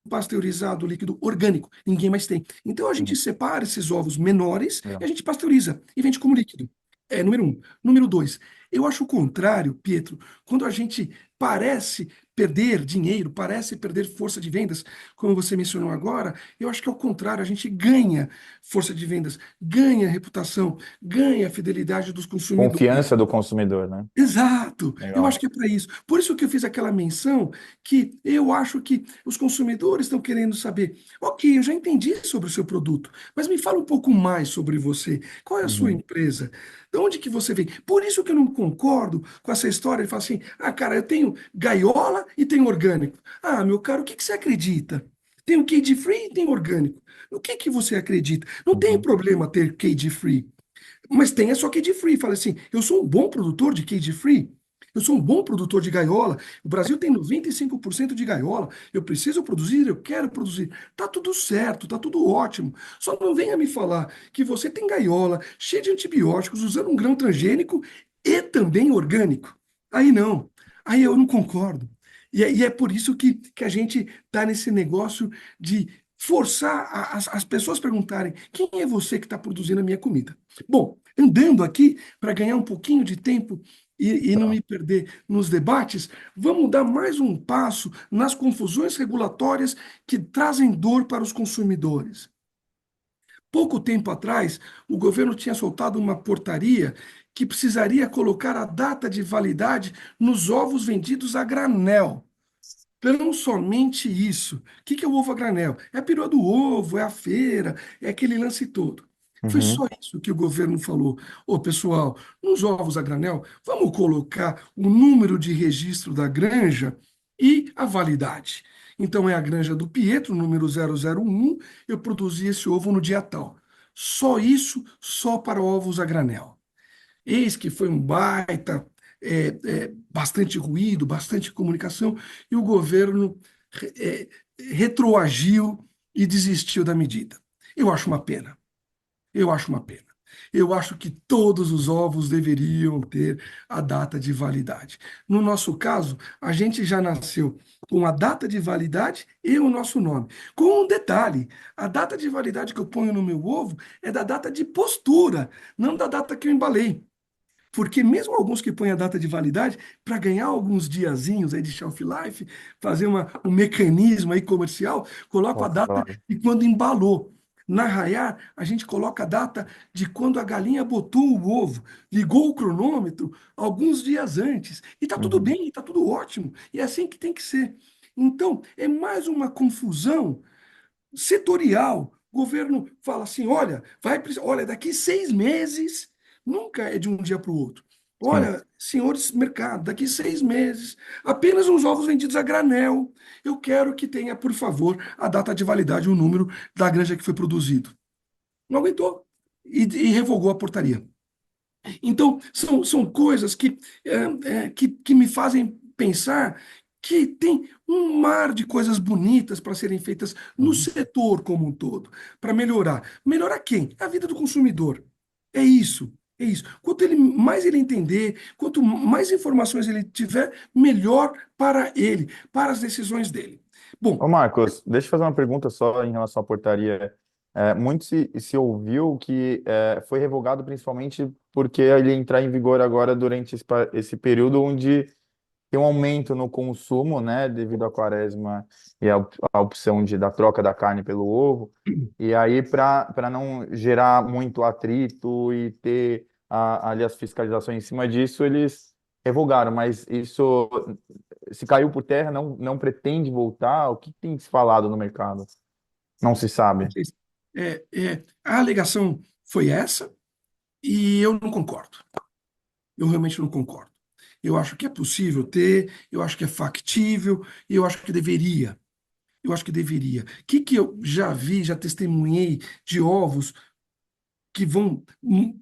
pasteurizado líquido orgânico. Ninguém mais tem. Então, a gente Uhum. separa esses ovos menores e Legal. a gente pasteuriza e vende como líquido. É, número um. Número dois, eu acho o contrário, Pietro, quando a gente parece perder dinheiro, parece perder força de vendas, como você mencionou agora, eu acho que é o contrário, a gente ganha força de vendas, ganha reputação, ganha a fidelidade dos consumidores. Confiança do consumidor, né? Exato, eu acho Legal. que é para isso. Por isso que eu fiz aquela menção que eu acho que os consumidores estão querendo saber, ok, eu já entendi sobre o seu produto, mas me fala um pouco mais sobre você. Qual é a sua Uhum. empresa? De onde que você vem? Por isso que eu não concordo com essa história de falar assim, ah, cara, eu tenho gaiola e tenho orgânico. Ah, meu caro, o que que você acredita? Tem o cage free e tem orgânico. No que você acredita? Não tem Uhum. problema ter cage free. Mas tenha só cage free. Fala assim, eu sou um bom produtor de cage free. Eu sou um bom produtor de gaiola. O Brasil tem 95% de gaiola. Eu preciso produzir, eu quero produzir. Tá tudo certo, tá tudo ótimo. Só não venha me falar que você tem gaiola cheia de antibióticos, usando um grão transgênico e também orgânico. Aí não. Aí eu não concordo. E é por isso que a gente está nesse negócio de forçar as pessoas perguntarem: quem é você que está produzindo a minha comida? Bom, andando aqui, para ganhar um pouquinho de tempo e não Tá. me perder nos debates, vamos dar mais um passo nas confusões regulatórias que trazem dor para os consumidores. Pouco tempo atrás, o governo tinha soltado uma portaria que precisaria colocar a data de validade nos ovos vendidos a granel. Não somente isso. O que é o ovo a granel? É a perua do ovo, é a feira, é aquele lance todo. Foi só Uhum. isso que o governo falou. Ô, pessoal, nos ovos a granel, vamos colocar o número de registro da granja e a validade. Então, é a granja do Pietro, número 001, eu produzi esse ovo no dia tal. Só isso, só para ovos a granel. Eis que foi um baita, bastante ruído, bastante comunicação, e o governo é, retroagiu e desistiu da medida. Eu acho uma pena. Eu acho uma pena. Eu acho que todos os ovos deveriam ter a data de validade. No nosso caso, a gente já nasceu com a data de validade e o nosso nome. Com um detalhe: a data de validade que eu ponho no meu ovo é da data de postura, não da data que eu embalei. Porque mesmo alguns que põem a data de validade, para ganhar alguns diazinhos aí de shelf life, fazer um mecanismo aí comercial, coloca a data Claro. de quando embalou. Na Rayar, a gente coloca a data de quando a galinha botou o ovo, ligou o cronômetro alguns dias antes. E está tudo Uhum. bem, está tudo ótimo. E é assim que tem que ser. Então, é mais uma confusão setorial. O governo fala assim: olha, olha, daqui 6 meses, nunca é de um dia para o outro. Sim. Olha, senhores mercado, daqui 6 meses, apenas uns ovos vendidos a granel. Eu quero que tenha, por favor, a data de validade, o número da granja que foi produzido. Não aguentou e revogou a portaria. Então, são coisas que me fazem pensar que tem um mar de coisas bonitas para serem feitas no Uhum. setor como um todo, para melhorar. Melhorar quem? A vida do consumidor. É isso. É isso. Quanto mais ele entender, quanto mais informações ele tiver, melhor para ele, para as decisões dele. Ô Bom, Marcos, deixa eu fazer uma pergunta só em relação à portaria. Muito se ouviu que foi revogado principalmente porque ele entrar em vigor agora durante esse período onde tem um aumento no consumo, né, devido à quaresma e à opção da troca da carne pelo ovo. E aí, para não gerar muito atrito e ter ali as fiscalizações em cima disso, eles revogaram. Mas isso se caiu por terra, não pretende voltar? O que tem se falado no mercado? Não se sabe. a alegação foi essa e eu não concordo. Eu realmente não concordo. Eu acho que é possível ter, eu acho que é factível, e eu acho que deveria. Eu acho que deveria. O que eu já vi, já testemunhei de ovos que vão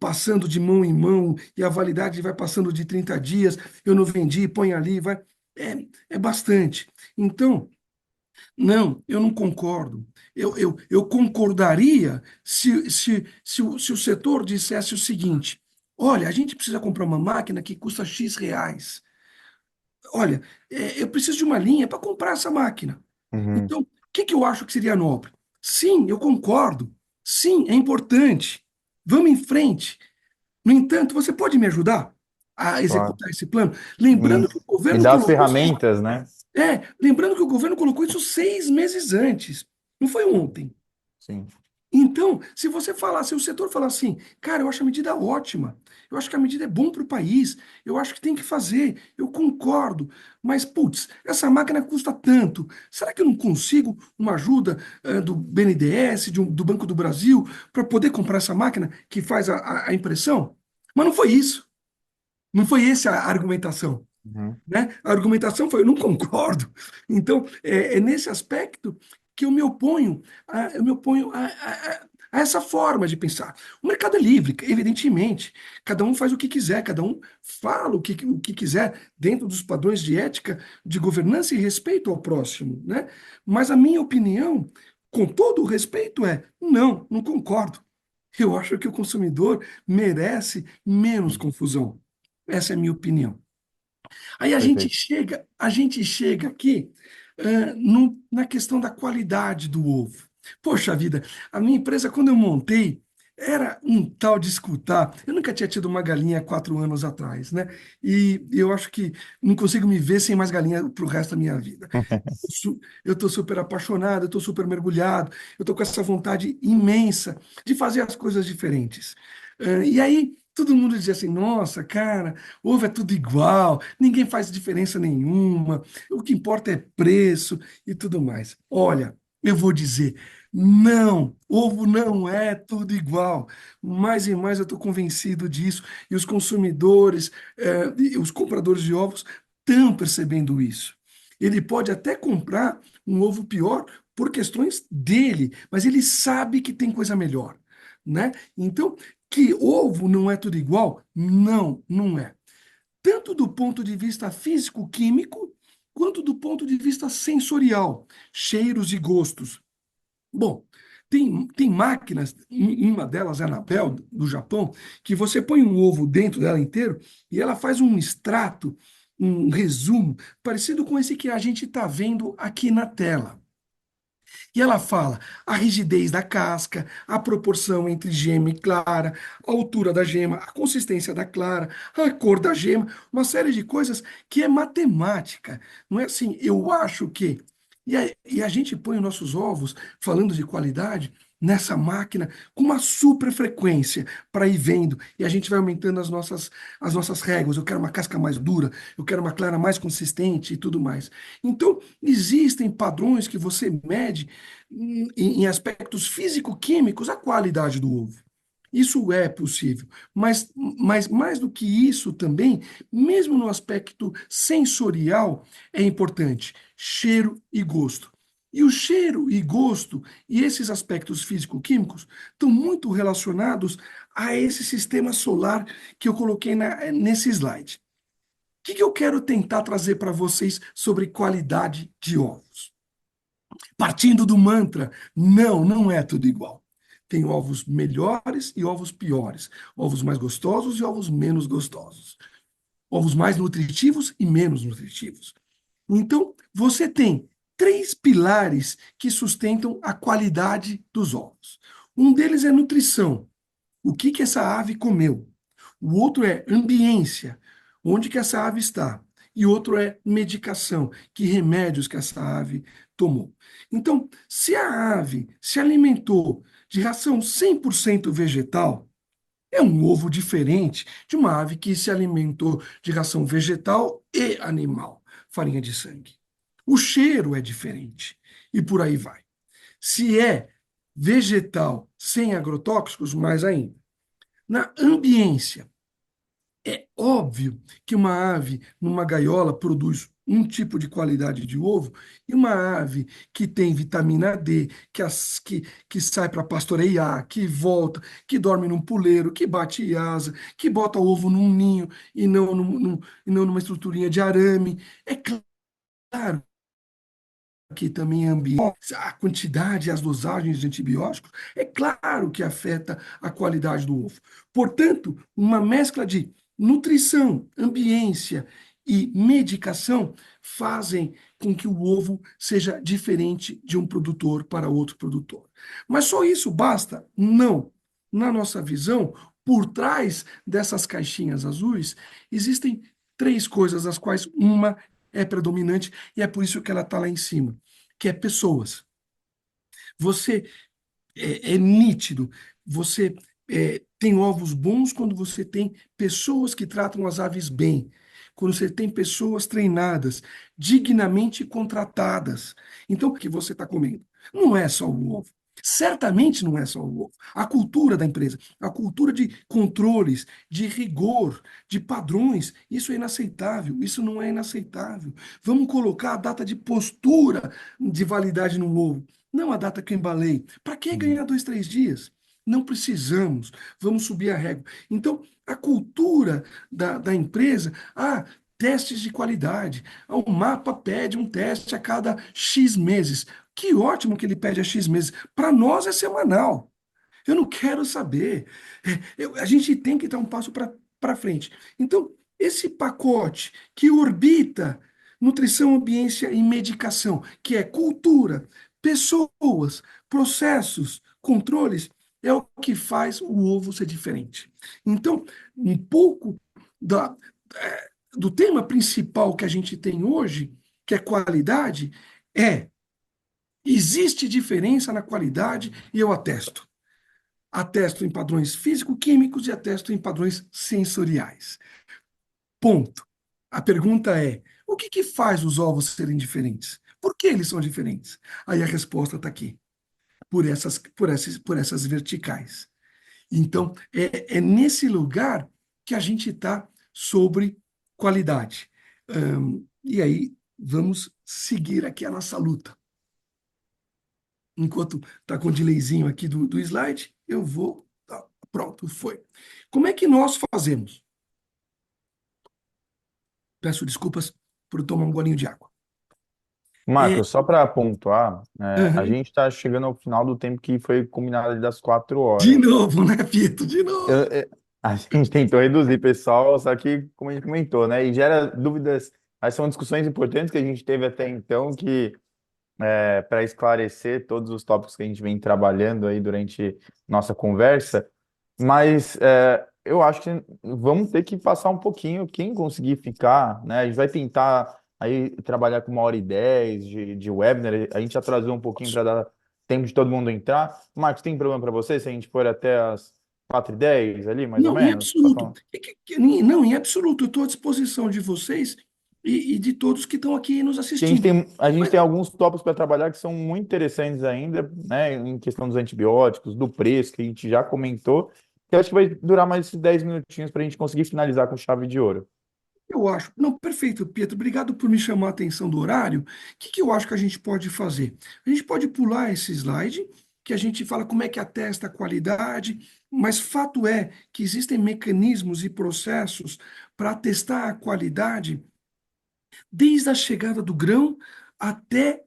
passando de mão em mão e a validade vai passando de 30 dias, eu não vendi, põe ali, vai. É bastante. Então, não, eu não concordo. Eu concordaria se o setor dissesse o seguinte: olha, a gente precisa comprar uma máquina que custa X reais. Olha, eu preciso de uma linha para comprar essa máquina. Uhum, Então, o que eu acho que seria nobre? Sim, eu concordo. Sim, é importante. Vamos em frente. No entanto, você pode me ajudar a claro. executar esse plano? Me, Lembrando que o me governo dá as colocou ferramentas, né? lembrando que o governo colocou isso 6 meses antes. Não foi ontem. Sim. Então, se você falar, se o setor falar assim, cara, eu acho a medida ótima, eu acho que a medida é bom para o país, eu acho que tem que fazer, eu concordo, mas, putz, essa máquina custa tanto, será que eu não consigo uma ajuda do BNDES, do Banco do Brasil, para poder comprar essa máquina que faz a impressão? Mas não foi isso, não foi essa a argumentação. Uhum. Né? A argumentação foi, eu não concordo. Então, é nesse aspecto que eu me oponho a essa forma de pensar. O mercado é livre, evidentemente. Cada um faz o que quiser, cada um fala o que quiser, dentro dos padrões de ética, de governança e respeito ao próximo, né? Mas a minha opinião, com todo o respeito, não, não concordo. Eu acho que o consumidor merece menos confusão. Essa é a minha opinião. Aí Perfeito. a gente chega aqui na questão da qualidade do ovo. Poxa vida, a minha empresa, quando eu montei, era um tal de escutar. Eu nunca tinha tido uma galinha há 4 anos atrás, né? E eu acho que não consigo me ver sem mais galinha para o resto da minha vida. Eu estou super apaixonado, eu estou super mergulhado, eu estou com essa vontade imensa de fazer as coisas diferentes. E aí todo mundo dizia assim: nossa, cara, ovo é tudo igual, ninguém faz diferença nenhuma, o que importa é preço e tudo mais. Olha, eu vou dizer, não, ovo não é tudo igual. Mais e mais eu estou convencido disso, e os consumidores, e os compradores de ovos estão percebendo isso. Ele pode até comprar um ovo pior por questões dele, mas ele sabe que tem coisa melhor, né? Então, que ovo não é tudo igual? Não, não é. Tanto do ponto de vista físico-químico, quanto do ponto de vista sensorial, cheiros e gostos. Bom, Tem máquinas, uma delas é a Anabel, do Japão, que você põe um ovo dentro dela inteiro e ela faz um extrato, um resumo, parecido com esse que a gente está vendo aqui na tela. E ela fala a rigidez da casca, a proporção entre gema e clara, a altura da gema, a consistência da clara, a cor da gema, uma série de coisas que é matemática. Não é assim, eu acho que. E a gente põe os nossos ovos, falando de qualidade, nessa máquina com uma super frequência para ir vendo. E a gente vai aumentando as nossas réguas. Eu quero uma casca mais dura, eu quero uma clara mais consistente e tudo mais. Então, existem padrões que você mede em aspectos físico-químicos a qualidade do ovo. Isso é possível, mas mais do que isso também, mesmo no aspecto sensorial, é importante cheiro e gosto. E o cheiro e gosto e esses aspectos físico-químicos estão muito relacionados a esse sistema solar que eu coloquei nesse slide. O que eu quero tentar trazer para vocês sobre qualidade de ovos? Partindo do mantra, não, não é tudo igual. Tem ovos melhores e ovos piores, ovos mais gostosos e ovos menos gostosos, ovos mais nutritivos e menos nutritivos. Então, você tem três pilares que sustentam a qualidade dos ovos. Um deles é nutrição, o que que essa ave comeu. O outro é ambiência, onde que essa ave está. E outro é medicação, que remédios que essa ave tomou. Então, se a ave se alimentou de ração 100% vegetal, é um ovo diferente de uma ave que se alimentou de ração vegetal e animal, farinha de sangue. O cheiro é diferente e por aí vai. Se é vegetal sem agrotóxicos, mais ainda. Na ambiência, é óbvio que uma ave numa gaiola produz um tipo de qualidade de ovo e uma ave que tem vitamina D, que sai para pastorear, que volta, que dorme num puleiro, que bate asa, que bota ovo num ninho e não numa estruturinha de arame. É claro que também a quantidade e as dosagens de antibióticos, é claro que afeta a qualidade do ovo. Portanto, uma mescla de nutrição, ambiência e medicação fazem com que o ovo seja diferente de um produtor para outro produtor. Mas só isso basta? Não. Na nossa visão, por trás dessas caixinhas azuis, existem três coisas, das quais uma é predominante e é por isso que ela está lá em cima, que é pessoas. Você é nítido, você tem ovos bons quando você tem pessoas que tratam as aves bem, quando você tem pessoas treinadas, dignamente contratadas. Então, o que você está comendo? Não é só o ovo. Certamente não é só o ovo. A cultura da empresa, a cultura de controles, de rigor, de padrões, isso é inaceitável, isso não é inaceitável. Vamos colocar a data de postura de validade no ovo, não a data que eu embalei. Para que ganhar 2, 3 dias? Não precisamos, vamos subir a régua. Então, a cultura da empresa, testes de qualidade. O mapa pede um teste a cada X meses. Que ótimo que ele pede a X meses. Para nós é semanal. Eu não quero saber. A gente tem que dar um passo para frente. Então, esse pacote que orbita nutrição, ambiência e medicação, que é cultura, pessoas, processos, controles, é o que faz o ovo ser diferente. Então, um pouco do tema principal que a gente tem hoje, que é qualidade, é: existe diferença na qualidade e eu atesto. Atesto em padrões físico-químicos e atesto em padrões sensoriais. Ponto. A pergunta é: o que faz os ovos serem diferentes? Por que eles são diferentes? Aí a resposta está aqui, por essas verticais. Então, é nesse lugar que a gente está sobre qualidade. E aí, vamos seguir aqui a nossa luta. Enquanto está com o delayzinho aqui do slide, eu vou. Pronto, foi. Como é que nós fazemos? Peço desculpas por tomar um golinho de água. Marcos, só para pontuar, a Aham. gente está chegando ao final do tempo que foi combinado ali das quatro De horas. novo, né, Pietro? De Eu- novo. eu- a gente tentou reduzir, pessoal, só que, como a gente comentou, né? E gera dúvidas. Mas são discussões importantes que a gente teve até então, que para esclarecer todos os tópicos que a gente vem trabalhando aí durante nossa conversa. Mas eu acho que vamos ter que passar um pouquinho, quem conseguir ficar, né? A gente vai tentar aí trabalhar com 1h10 de webinar. A gente atrasou um pouquinho para dar tempo de todo mundo entrar. Marcos, tem problema para você se a gente for até as 4h10 ali, mais ou Não, em menos? Só absoluto. Não, em absoluto. Eu estou à disposição de vocês e de todos que estão aqui nos que assistindo. a gente Mas tem alguns tópicos para trabalhar que são muito interessantes ainda, né? Em questão dos antibióticos, do preço, que a gente já comentou. Que eu acho que vai durar mais esses 10 minutinhos para a gente conseguir finalizar com chave de ouro. eu acho. Não, perfeito, Pietro. Obrigado por me chamar a atenção do horário. O que que eu acho que a gente pode fazer? A gente pode pular esse slide, que a gente fala como é que atesta a qualidade, mas fato é que existem mecanismos e processos para atestar a qualidade desde a chegada do grão até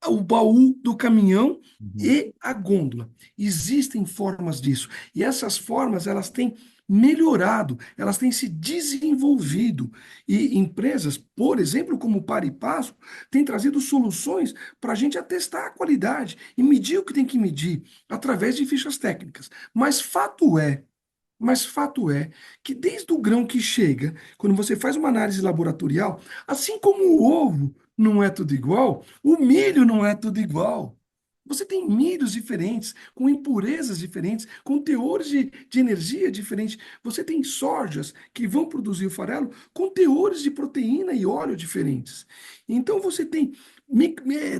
o baú do caminhão Uhum. e a gôndola. Existem formas disso. E essas formas, elas têm melhorado, elas têm se desenvolvido. E empresas, por exemplo, como o Par e Passo, têm trazido soluções para a gente atestar a qualidade e medir o que tem que medir através de fichas técnicas. Mas fato é que desde o grão que chega, quando você faz uma análise laboratorial, assim como o ovo não é tudo igual, o milho não é tudo igual. Você tem milhos diferentes, com impurezas diferentes, com teores de energia diferentes. Você tem sojas que vão produzir o farelo com teores de proteína e óleo diferentes. Então você tem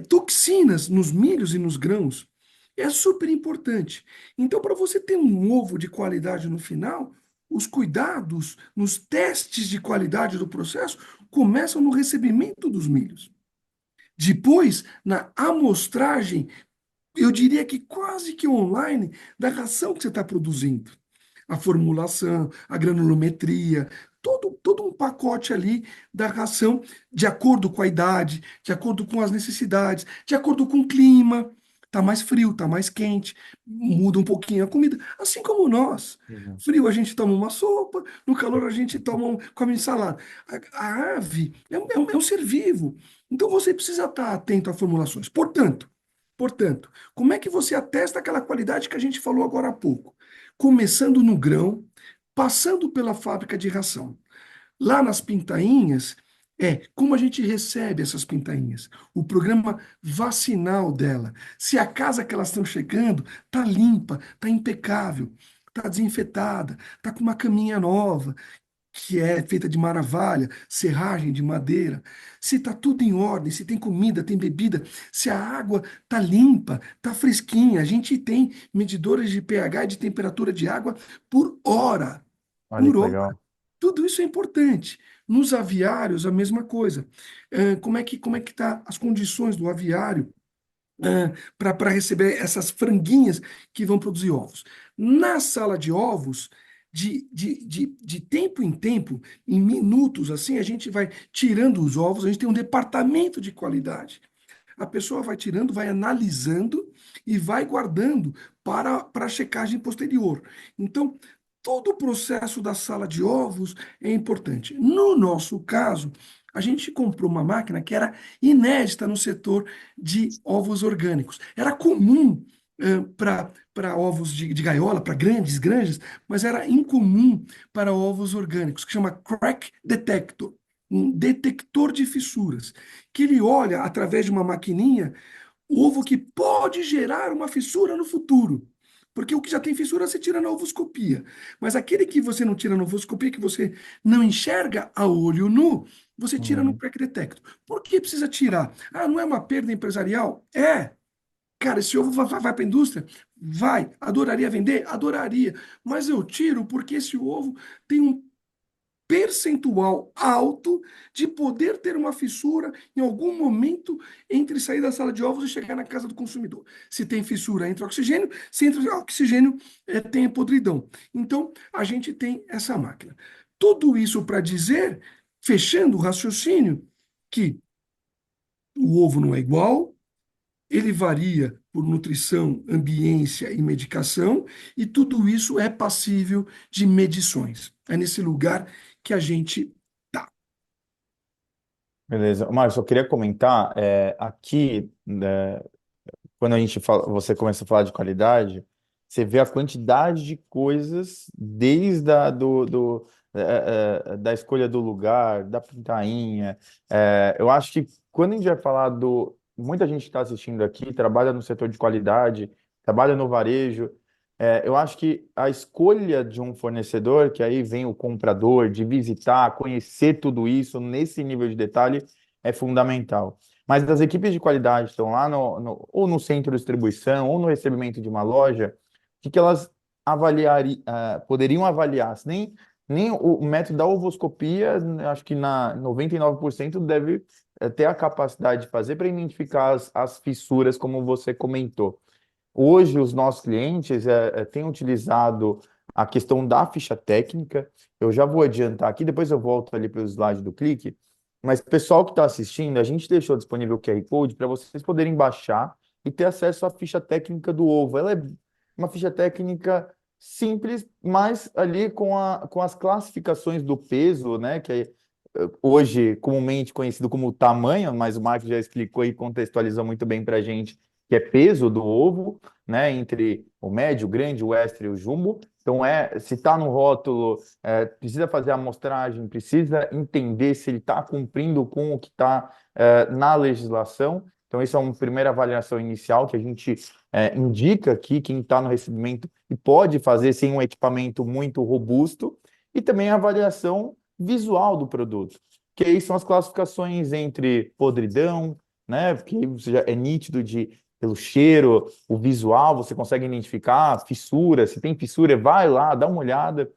toxinas nos milhos e nos grãos. É super importante. Então, para você ter um ovo de qualidade no final, os cuidados nos testes de qualidade do processo começam no recebimento dos milhos. Depois, na amostragem, eu diria que quase que online, da ração que você está produzindo. A formulação, a granulometria, todo um pacote ali da ração, de acordo com a idade, de acordo com as necessidades, de acordo com o clima. Tá mais frio, tá mais quente, muda um pouquinho a comida, assim como nós. Uhum. Frio a gente toma uma sopa, no calor a gente come salada. A ave é um ser vivo, então você precisa estar atento a formulações. Portanto, como é que você atesta aquela qualidade que a gente falou agora há pouco? Começando no grão, passando pela fábrica de ração. Lá nas pintainhas, como a gente recebe essas pintainhas, o programa vacinal dela. Se a casa que elas estão chegando tá limpa, tá impecável, tá desinfetada, tá com uma caminha nova, que é feita de maravalha, serragem de madeira, se está tudo em ordem, se tem comida, tem bebida, se a água está limpa, está fresquinha, a gente tem medidores de pH e de temperatura de água por hora, Olha por que hora. legal. Tudo isso é importante. Nos aviários, a mesma coisa. Como é que tá as condições do aviário para receber essas franguinhas que vão produzir ovos? Na sala de ovos, de tempo em tempo, em minutos assim, a gente vai tirando os ovos, a gente tem um departamento de qualidade. A pessoa vai tirando, vai analisando e vai guardando para a checagem posterior. Então, todo o processo da sala de ovos é importante. No nosso caso, a gente comprou uma máquina que era inédita no setor de ovos orgânicos. Era comum para ovos de gaiola, para grandes granjas, mas era incomum para ovos orgânicos, que chama Crack Detector, um detector de fissuras, que ele olha através de uma maquininha o ovo que pode gerar uma fissura no futuro. Porque o que já tem fissura você tira na ovoscopia. Mas aquele que você não tira na ovoscopia, que você não enxerga a olho nu, você tira no Uhum. crack detector. Por que precisa tirar? Ah, não é uma perda empresarial? É. Cara, esse ovo vai para a indústria? Vai. Adoraria vender? Adoraria. Mas eu tiro porque esse ovo tem um percentual alto de poder ter uma fissura em algum momento entre sair da sala de ovos e chegar na casa do consumidor. Se tem fissura, entra oxigênio, se entra oxigênio, tem podridão. Então, a gente tem essa máquina. Tudo isso para dizer, fechando o raciocínio, que o ovo não é igual, ele varia por nutrição, ambiência e medicação, e tudo isso é passível de medições. É nesse lugar que a gente está. Beleza. Marcos, eu queria comentar, aqui, né, quando a gente fala, você começa a falar de qualidade, você vê a quantidade de coisas, desde da escolha do lugar, da pintainha. Eu acho que quando a gente vai falar do. Muita gente está assistindo aqui, trabalha no setor de qualidade, trabalha no varejo. Eu acho que a escolha de um fornecedor, que aí vem o comprador, de visitar, conhecer tudo isso nesse nível de detalhe, é fundamental. Mas as equipes de qualidade estão lá ou no centro de distribuição, ou no recebimento de uma loja, o que elas poderiam avaliar? Se nem o método da ovoscopia, acho que na 99% deve ter a capacidade de fazer para identificar as fissuras, como você comentou. Hoje, os nossos clientes têm utilizado a questão da ficha técnica. Eu já vou adiantar aqui, depois eu volto ali para o slide do clique. Mas, pessoal que está assistindo, a gente deixou disponível o QR Code para vocês poderem baixar e ter acesso à ficha técnica do ovo. Ela é uma ficha técnica simples, mas ali com as classificações do peso, né? Que é hoje comumente conhecido como tamanho, mas o Marcos já explicou e contextualizou muito bem para a gente, que é peso do ovo, né, entre o médio, o grande, o extra e o jumbo. Então, se está no rótulo, precisa fazer a amostragem, precisa entender se ele está cumprindo com o que está na legislação. Então, isso é uma primeira avaliação inicial que a gente indica aqui, quem está no recebimento e pode fazer sem um equipamento muito robusto, e também a avaliação visual do produto, que aí são as classificações entre podridão, né, porque você já é nítido pelo cheiro, o visual, você consegue identificar fissura, se tem fissura, vai lá, dá uma olhada.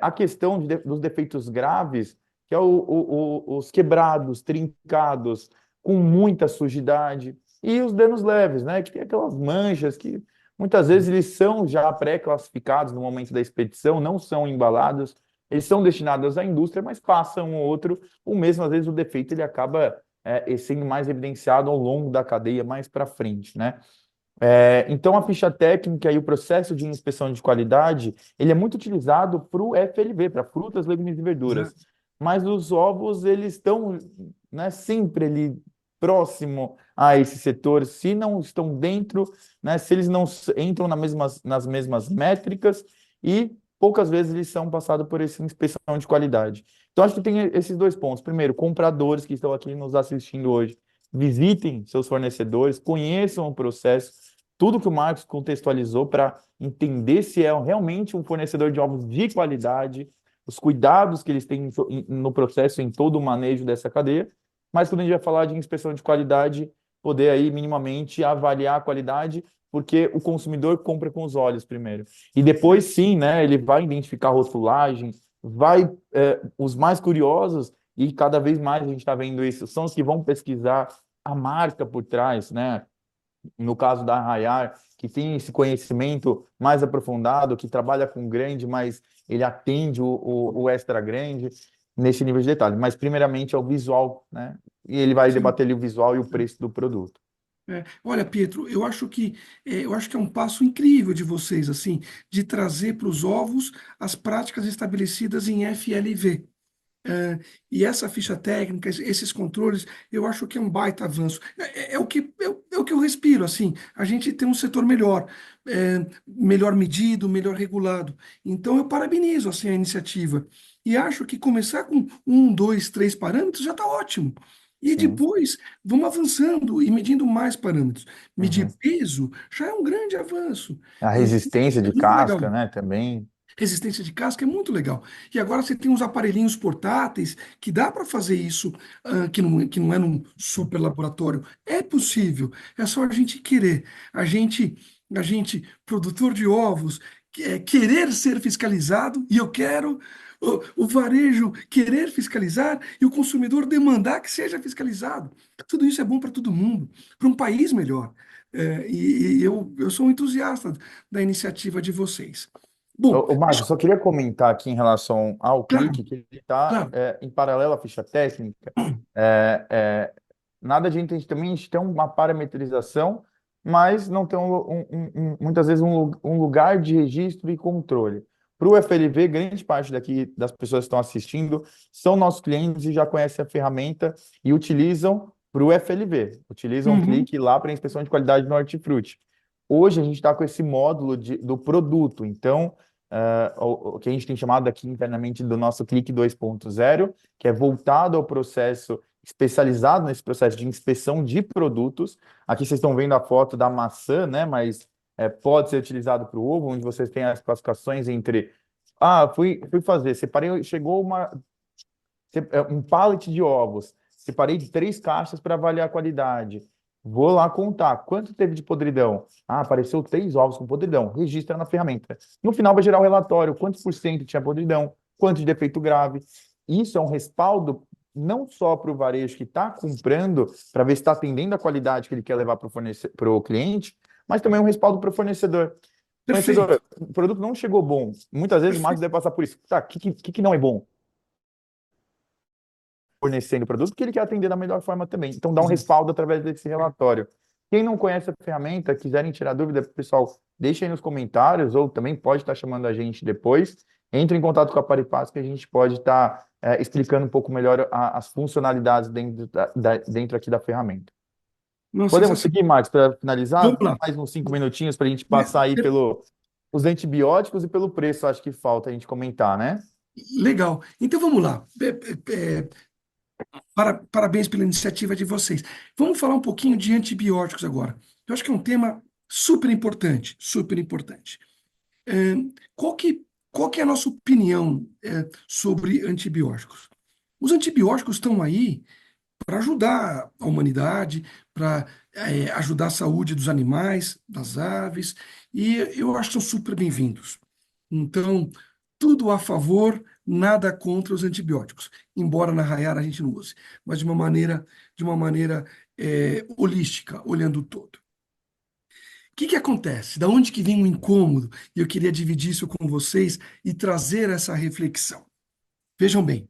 A questão dos defeitos graves, que é os quebrados, trincados, com muita sujidade, e os danos leves, né, que tem aquelas manchas que muitas vezes eles são já pré-classificados no momento da expedição, não são embalados, eles são destinados à indústria, mas passam um ou outro, ou mesmo às vezes o defeito ele acaba sendo mais evidenciado ao longo da cadeia mais para frente, né? Então, a ficha técnica e o processo de inspeção de qualidade, ele é muito utilizado para o FLV, para frutas, legumes e verduras. Exato. Mas os ovos, eles estão, né, sempre ali próximo a esse setor. Se não estão dentro, né, se eles não entram nas mesmas métricas, e poucas vezes eles são passados por essa inspeção de qualidade. Então, acho que tem esses dois pontos. Primeiro, compradores que estão aqui nos assistindo hoje, visitem seus fornecedores, conheçam o processo, tudo que o Marcos contextualizou para entender se é realmente um fornecedor de ovos de qualidade, os cuidados que eles têm no processo, em todo o manejo dessa cadeia. Mas quando a gente vai falar de inspeção de qualidade, poder aí minimamente avaliar a qualidade, porque o consumidor compra com os olhos primeiro. E depois sim, né, ele vai identificar a rotulagem, os mais curiosos, e cada vez mais a gente está vendo isso, são os que vão pesquisar a marca por trás, né? No caso da Arraiar, que tem esse conhecimento mais aprofundado, que trabalha com grande, mas ele atende o extra grande nesse nível de detalhe. Mas, primeiramente, é o visual, né? E ele vai Sim. debater ali o visual e o preço do produto. Olha, Pietro, eu acho que é um passo incrível de vocês, assim, de trazer para os ovos as práticas estabelecidas em FLV. E essa ficha técnica, esses controles, eu acho que é um baita avanço. É o que eu respiro, assim, a gente tem um setor melhor, melhor medido, melhor regulado. Então, eu parabenizo, assim, a iniciativa. E acho que começar com um, dois, três parâmetros já está ótimo. E Sim. depois, vamos avançando e medindo mais parâmetros. Medir Uhum. peso já é um grande avanço. A Então, resistência é de muito legal. casca, né? Também. Resistência de casca é muito legal. E agora você tem uns aparelhinhos portáteis que dá para fazer isso, que não é num super laboratório. É possível, é só a gente querer. A gente, produtor de ovos, querer ser fiscalizado, e eu quero o varejo querer fiscalizar e o consumidor demandar que seja fiscalizado. Tudo isso é bom para todo mundo, para um país melhor. E eu sou um entusiasta da iniciativa de vocês. Bom, Marcos, só queria comentar aqui em relação ao claro, clique, que ele está claro. em paralelo à ficha técnica. É, é, Nada de a gente tem uma parametrização, mas não tem muitas vezes um lugar de registro e controle. Para o FLV, grande parte daqui das pessoas que estão assistindo são nossos clientes e já conhecem a ferramenta e utilizam para o FLV. Utilizam um Uhum, clique lá para inspeção de qualidade no hortifruti. Hoje a gente está com esse módulo do produto, então o que a gente tem chamado aqui internamente do nosso clique 2.0, que é voltado ao processo especializado nesse processo de inspeção de produtos. Aqui vocês estão vendo a foto da maçã, né? Mas pode ser utilizado para o ovo, onde vocês têm as classificações entre. Ah, fui fazer, separei, chegou um pallet de ovos, separei de 3 caixas para avaliar a qualidade. Vou lá contar quanto teve de podridão. Ah, apareceu 3 ovos com podridão. Registra na ferramenta. No final vai gerar o relatório, quantos por cento tinha podridão, quanto de defeito grave. Isso é um respaldo não só para o varejo que está comprando, para ver se está atendendo a qualidade que ele quer levar para o cliente, mas também um respaldo para o fornecedor. perfeito, Fornecedor, o produto não chegou bom. Muitas vezes o marketing perfeito. deve passar por isso. Tá, o que não é bom? Fornecendo o produto, que ele quer atender da melhor forma também. Então, dá um Exato. respaldo através desse relatório. Quem não conhece a ferramenta, quiserem tirar dúvida, pessoal, deixa aí nos comentários, ou também pode estar chamando a gente depois. Entre em contato com a Paripass, que a gente pode estar explicando um pouco melhor as funcionalidades dentro aqui da ferramenta. Não, Podemos sensacional. seguir, Marcos, para Vamos finalizar? lá. Mais uns 5 minutinhos para a gente passar aí os antibióticos e pelo preço, acho que falta a gente comentar, né? Legal. Então vamos lá. Parabéns pela iniciativa de vocês. Vamos falar um pouquinho de antibióticos agora. Eu acho que é um tema super importante, super importante. É, qual que é a nossa opinião, sobre antibióticos? Os antibióticos estão aí para ajudar a humanidade, para ajudar a saúde dos animais, das aves, e eu acho que são super bem-vindos. Então, tudo a favor, nada contra os antibióticos, embora na Rayara a gente não use, mas de uma maneira holística, olhando o todo. O que que acontece? Da onde que vem o incômodo? E eu queria dividir isso com vocês e trazer essa reflexão. Vejam bem,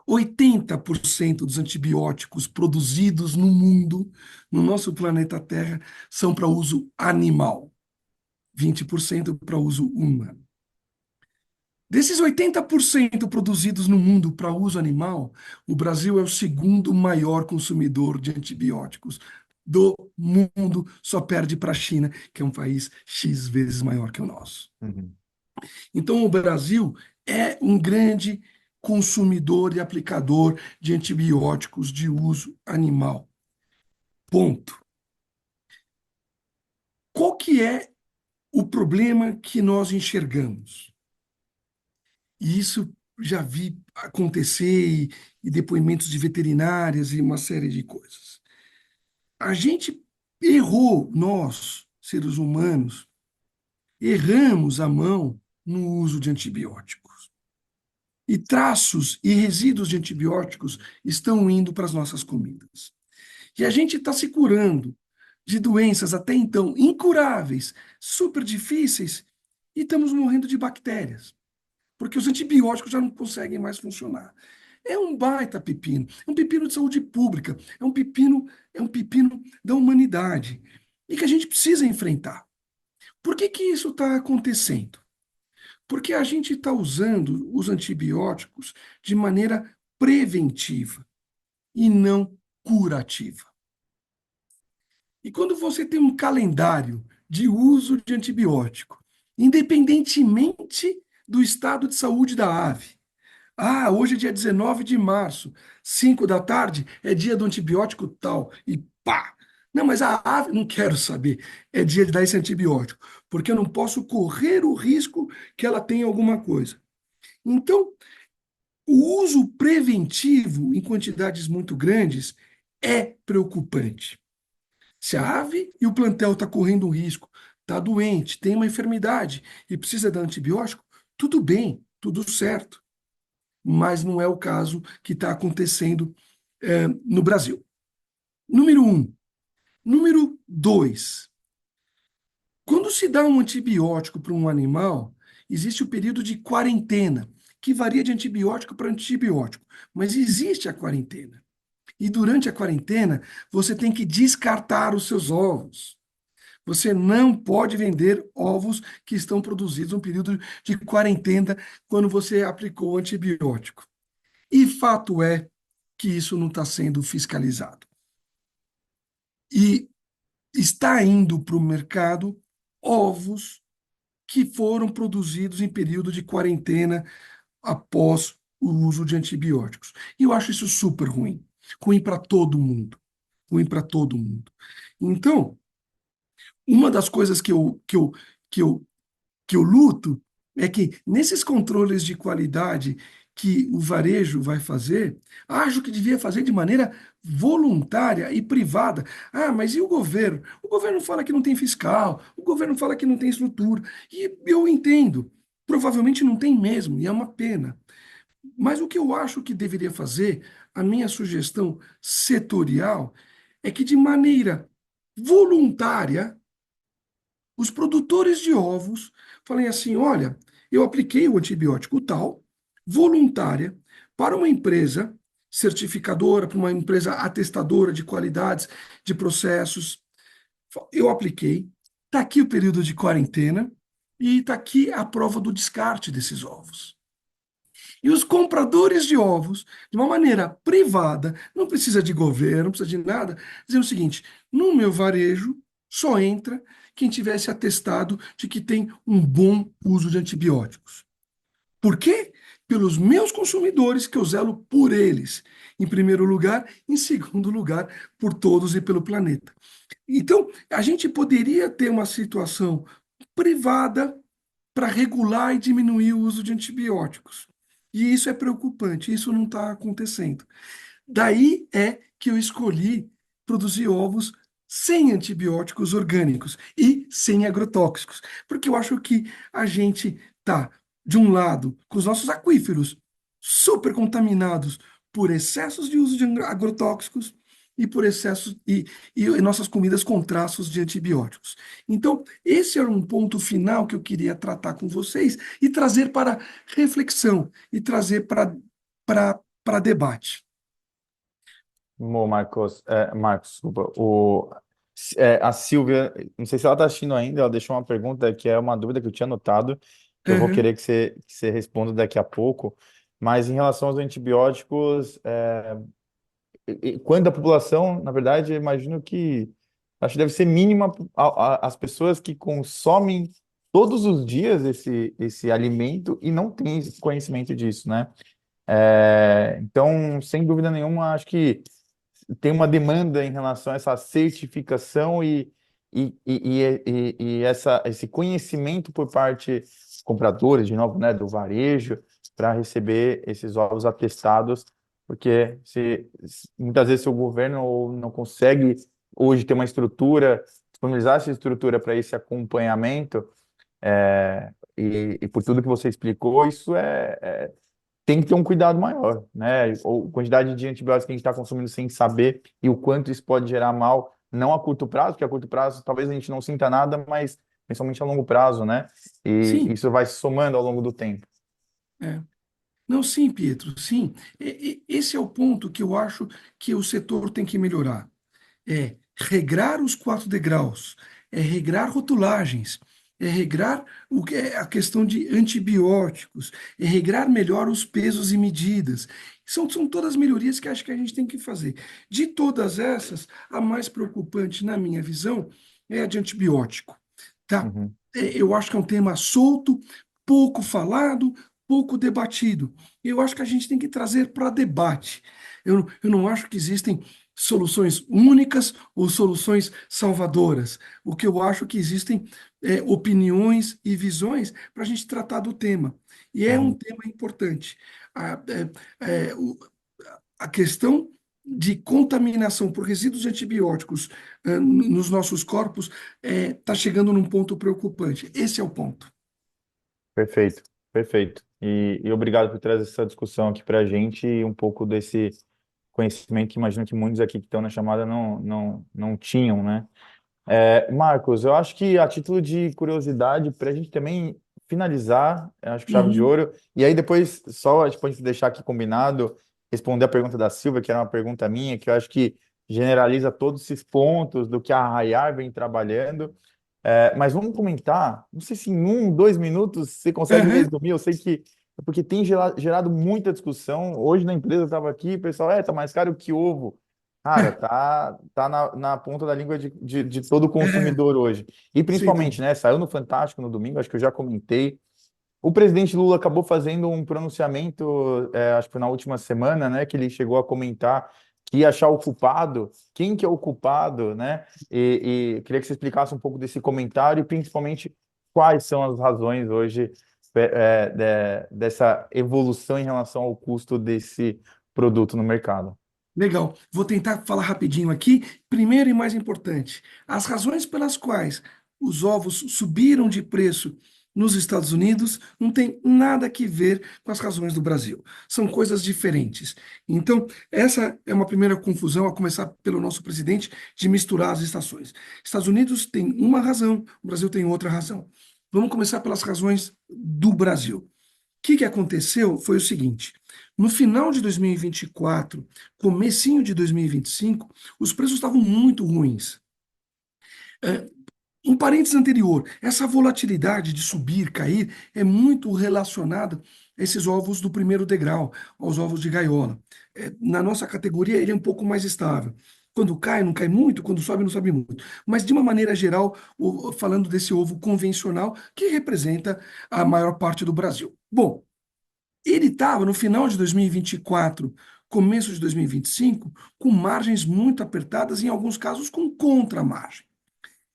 80% dos antibióticos produzidos no mundo, no nosso planeta Terra, são para uso animal, 20% para uso humano. Desses 80% produzidos no mundo para uso animal, o Brasil é o segundo maior consumidor de antibióticos do mundo, só perde para a China, que é um país X vezes maior que o nosso. Uhum. Então, o Brasil é um grande consumidor e aplicador de antibióticos de uso animal. Ponto. Qual que é o problema que nós enxergamos? E isso já vi acontecer e depoimentos de veterinárias e uma série de coisas. A gente errou, nós, seres humanos, erramos a mão no uso de antibióticos. E traços e resíduos de antibióticos estão indo para as nossas comidas. E a gente está se curando de doenças até então incuráveis, super difíceis, e estamos morrendo de bactérias, porque os antibióticos já não conseguem mais funcionar. É um baita pepino, é um pepino de saúde pública, é um pepino da humanidade, e que a gente precisa enfrentar. Por que que isso está acontecendo? Porque a gente está usando os antibióticos de maneira preventiva e não curativa. E quando você tem um calendário de uso de antibiótico, independentemente do estado de saúde da ave, ah, hoje é dia 19 de março, 5 da tarde, é dia do antibiótico tal, e pá! Não, mas a ave, não quero saber, é dia de dar esse antibiótico, porque eu não posso correr o risco que ela tenha alguma coisa. Então, o uso preventivo em quantidades muito grandes é preocupante. Se a ave e o plantel está correndo um risco, está doente, tem uma enfermidade e precisa dar antibiótico, tudo bem, tudo certo. Mas não é o caso que está acontecendo no Brasil. Número um. Número dois. Quando se dá um antibiótico para um animal, existe o período de quarentena, que varia de antibiótico para antibiótico, mas existe a quarentena. E durante a quarentena, você tem que descartar os seus ovos. Você não pode vender ovos que estão produzidos no período de quarentena, quando você aplicou o antibiótico. E fato é que isso não está sendo fiscalizado. E está indo para o mercado ovos que foram produzidos em período de quarentena após o uso de antibióticos. E eu acho isso super ruim. Ruim para todo mundo. Ruim para todo mundo. Então, uma das coisas que eu que eu luto é que nesses controles de qualidade que o varejo vai fazer, acho que devia fazer de maneira voluntária e privada. Ah, mas e o governo? O governo fala que não tem fiscal, o governo fala que não tem estrutura. E eu entendo, provavelmente não tem mesmo, e é uma pena. Mas o que eu acho que deveria fazer, a minha sugestão setorial, é que de maneira voluntária, os produtores de ovos falem assim: olha, eu apliquei o antibiótico tal, voluntária, para uma empresa certificadora, para uma empresa atestadora de qualidades, de processos. Eu apliquei, está aqui o período de quarentena e está aqui a prova do descarte desses ovos. E os compradores de ovos, de uma maneira privada, não precisa de governo, não precisa de nada, dizendo o seguinte: no meu varejo só entra quem tivesse atestado de que tem um bom uso de antibióticos. Por quê? Pelos meus consumidores, que eu zelo por eles, em primeiro lugar, em segundo lugar, por todos e pelo planeta. Então, a gente poderia ter uma situação privada para regular e diminuir o uso de antibióticos. E isso é preocupante, isso não está acontecendo. Daí é que eu escolhi produzir ovos sem antibióticos orgânicos e sem agrotóxicos, porque eu acho que a gente está, de um lado, com os nossos aquíferos super contaminados por excessos de uso de agrotóxicos e por excessos e nossas comidas com traços de antibióticos. Então, esse era um ponto final que eu queria tratar com vocês e trazer para reflexão e trazer para debate. Marcos, desculpa, a Silvia, não sei se ela está assistindo ainda, ela deixou uma pergunta que é uma dúvida que eu tinha notado, que eu vou Uhum. querer que você responda daqui a pouco, mas em relação aos antibióticos, quando a população, na verdade, eu imagino que, acho que deve ser mínima as pessoas que consomem todos os dias esse alimento e não têm conhecimento disso, né? Então, sem dúvida nenhuma, acho que tem uma demanda em relação a essa certificação e esse conhecimento por parte dos compradores, de novo, né, do varejo, para receber esses ovos atestados, porque muitas vezes se o governo não consegue hoje ter uma estrutura, disponibilizar essa estrutura para esse acompanhamento, e por tudo que você explicou, isso tem que ter um cuidado maior, né? Ou quantidade de antibióticos que a gente está consumindo sem saber e o quanto isso pode gerar mal, não a curto prazo, porque a curto prazo talvez a gente não sinta nada, mas principalmente a longo prazo, né? E Sim, isso vai se somando ao longo do tempo. é. Não, sim, Pietro, sim. Esse é o ponto que eu acho que o setor tem que melhorar. É regrar os 4 degraus, é regrar rotulagens, é regrar o que é a questão de antibióticos, é regrar melhor os pesos e medidas. São todas melhorias que acho que a gente tem que fazer. De todas essas, a mais preocupante, na minha visão, é a de antibiótico. Tá? Uhum. Eu acho que é um tema solto, pouco falado, pouco debatido. Eu acho que a gente tem que trazer para debate. Eu não acho que existem soluções únicas ou soluções salvadoras. O que eu acho que existem opiniões e visões para a gente tratar do tema. E é um Uhum. tema importante. A, a questão de contaminação por resíduos de antibióticos nos nossos corpos está chegando num ponto preocupante. Esse é o ponto. Perfeito, perfeito. E obrigado por trazer essa discussão aqui para a gente e um pouco desse conhecimento que imagino que muitos aqui que estão na chamada não tinham, né? Marcos, eu acho que a título de curiosidade, para a gente também finalizar, eu acho que chave de Uhum, ouro, e aí depois só a gente pode deixar aqui combinado responder a pergunta da Silvia, que era uma pergunta minha, que eu acho que generaliza todos esses pontos do que a Rayar vem trabalhando. Mas vamos comentar, não sei se em 1, 2 minutos você consegue Aham. resumir, eu sei que é porque tem gerado muita discussão. Hoje na empresa eu estava aqui, o pessoal, tá mais caro que ovo. Cara, tá na ponta da língua de todo É, consumidor hoje. E sem principalmente, dúvida. né, saiu no Fantástico no domingo, acho que eu já comentei. O presidente Lula acabou fazendo um pronunciamento, acho que foi na última semana, né, que ele chegou a comentar que ia achar o culpado, quem que é o culpado, né? E queria que você explicasse um pouco desse comentário e principalmente quais são as razões hoje dessa evolução em relação ao custo desse produto no mercado. Legal. Vou tentar falar rapidinho aqui. Primeiro e mais importante, as razões pelas quais os ovos subiram de preço nos Estados Unidos não tem nada que ver com as razões do Brasil. São coisas diferentes. Então, essa é uma primeira confusão, a começar pelo nosso presidente, de misturar as estações. Estados Unidos tem uma razão, o Brasil tem outra razão. Vamos começar pelas razões do Brasil. Que aconteceu foi o seguinte: no final de 2024, comecinho de 2025, os preços estavam muito ruins. É, um parênteses anterior, essa volatilidade de subir, cair, é muito relacionada a esses ovos do primeiro degrau, aos ovos de gaiola. Na nossa categoria, ele é um pouco mais estável. Quando cai, não cai muito, quando sobe, não sobe muito. Mas, de uma maneira geral, falando desse ovo convencional, que representa a maior parte do Brasil. Bom, ele estava no final de 2024, começo de 2025, com margens muito apertadas, em alguns casos com contramargem.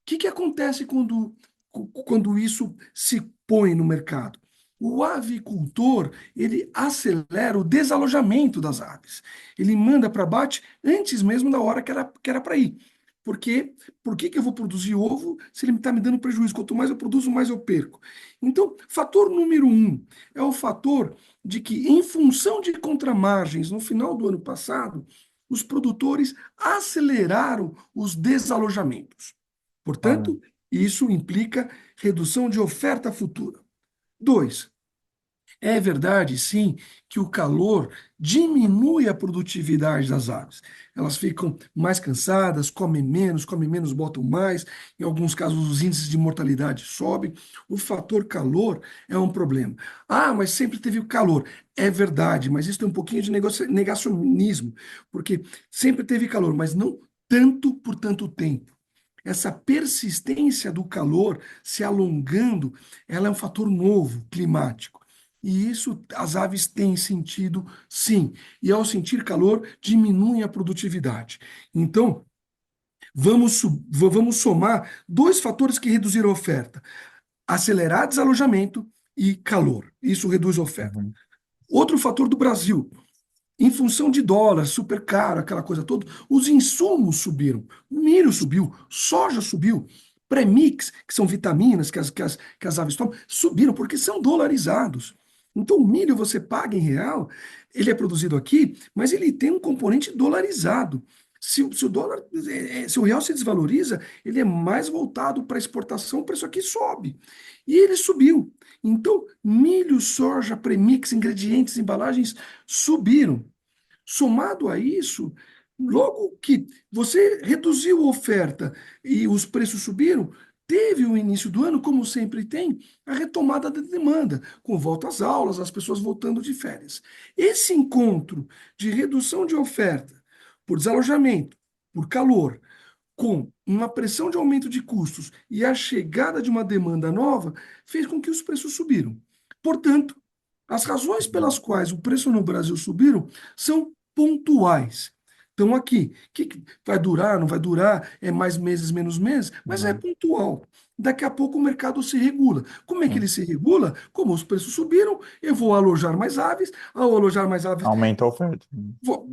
O que acontece quando isso se põe no mercado? O avicultor, ele acelera o desalojamento das aves. Ele manda para abate antes mesmo da hora que era para ir. Porque por que eu vou produzir ovo se ele está me dando prejuízo? Quanto mais eu produzo, mais eu perco. Então, fator número um é o fator de que, em função de contramargens, no final do ano passado, os produtores aceleraram os desalojamentos. Ah, Portanto, isso implica redução de oferta futura. Dois, é verdade, sim, que o calor diminui a produtividade das aves. Elas ficam mais cansadas, comem menos, botam mais. Em alguns casos, os índices de mortalidade sobem. O fator calor é um problema. Ah, mas sempre teve o calor. É verdade, mas isso tem um pouquinho de negacionismo, porque sempre teve calor, mas não tanto por tanto tempo. Essa persistência do calor se alongando, ela é um fator novo, climático. E isso as aves têm sentido, sim. E ao sentir calor, diminui a produtividade. Então, vamos somar dois fatores que reduziram a oferta: acelerar desalojamento e calor. Isso reduz a oferta. uhum, Outro fator do Brasil: em função de dólar, super caro, aquela coisa toda, os insumos subiram. O milho subiu, soja subiu, premix, que são vitaminas que as aves tomam, subiram porque são dolarizados. Então, o milho você paga em real, ele é produzido aqui, mas ele tem um componente dolarizado. Se o dólar, se o real se desvaloriza, ele é mais voltado para exportação, o preço aqui sobe. E ele subiu. Então, milho, soja, premix, ingredientes, embalagens subiram. Somado a isso, logo que você reduziu a oferta e os preços subiram, teve o início do ano, como sempre tem, a retomada da demanda, com volta às aulas, as pessoas voltando de férias. Esse encontro de redução de oferta por desalojamento, por calor, com uma pressão de aumento de custos e a chegada de uma demanda nova, fez com que os preços subiram. Portanto, as razões pelas quais o preço no Brasil subiram são pontuais. Então, aqui, que vai durar, não vai durar, é mais meses, menos meses, mas é uhum, pontual. Daqui a pouco o mercado se regula. Como é que ele sim. se regula? Como os preços subiram, eu vou alojar mais aves. Ao alojar mais aves, Aumenta a oferta.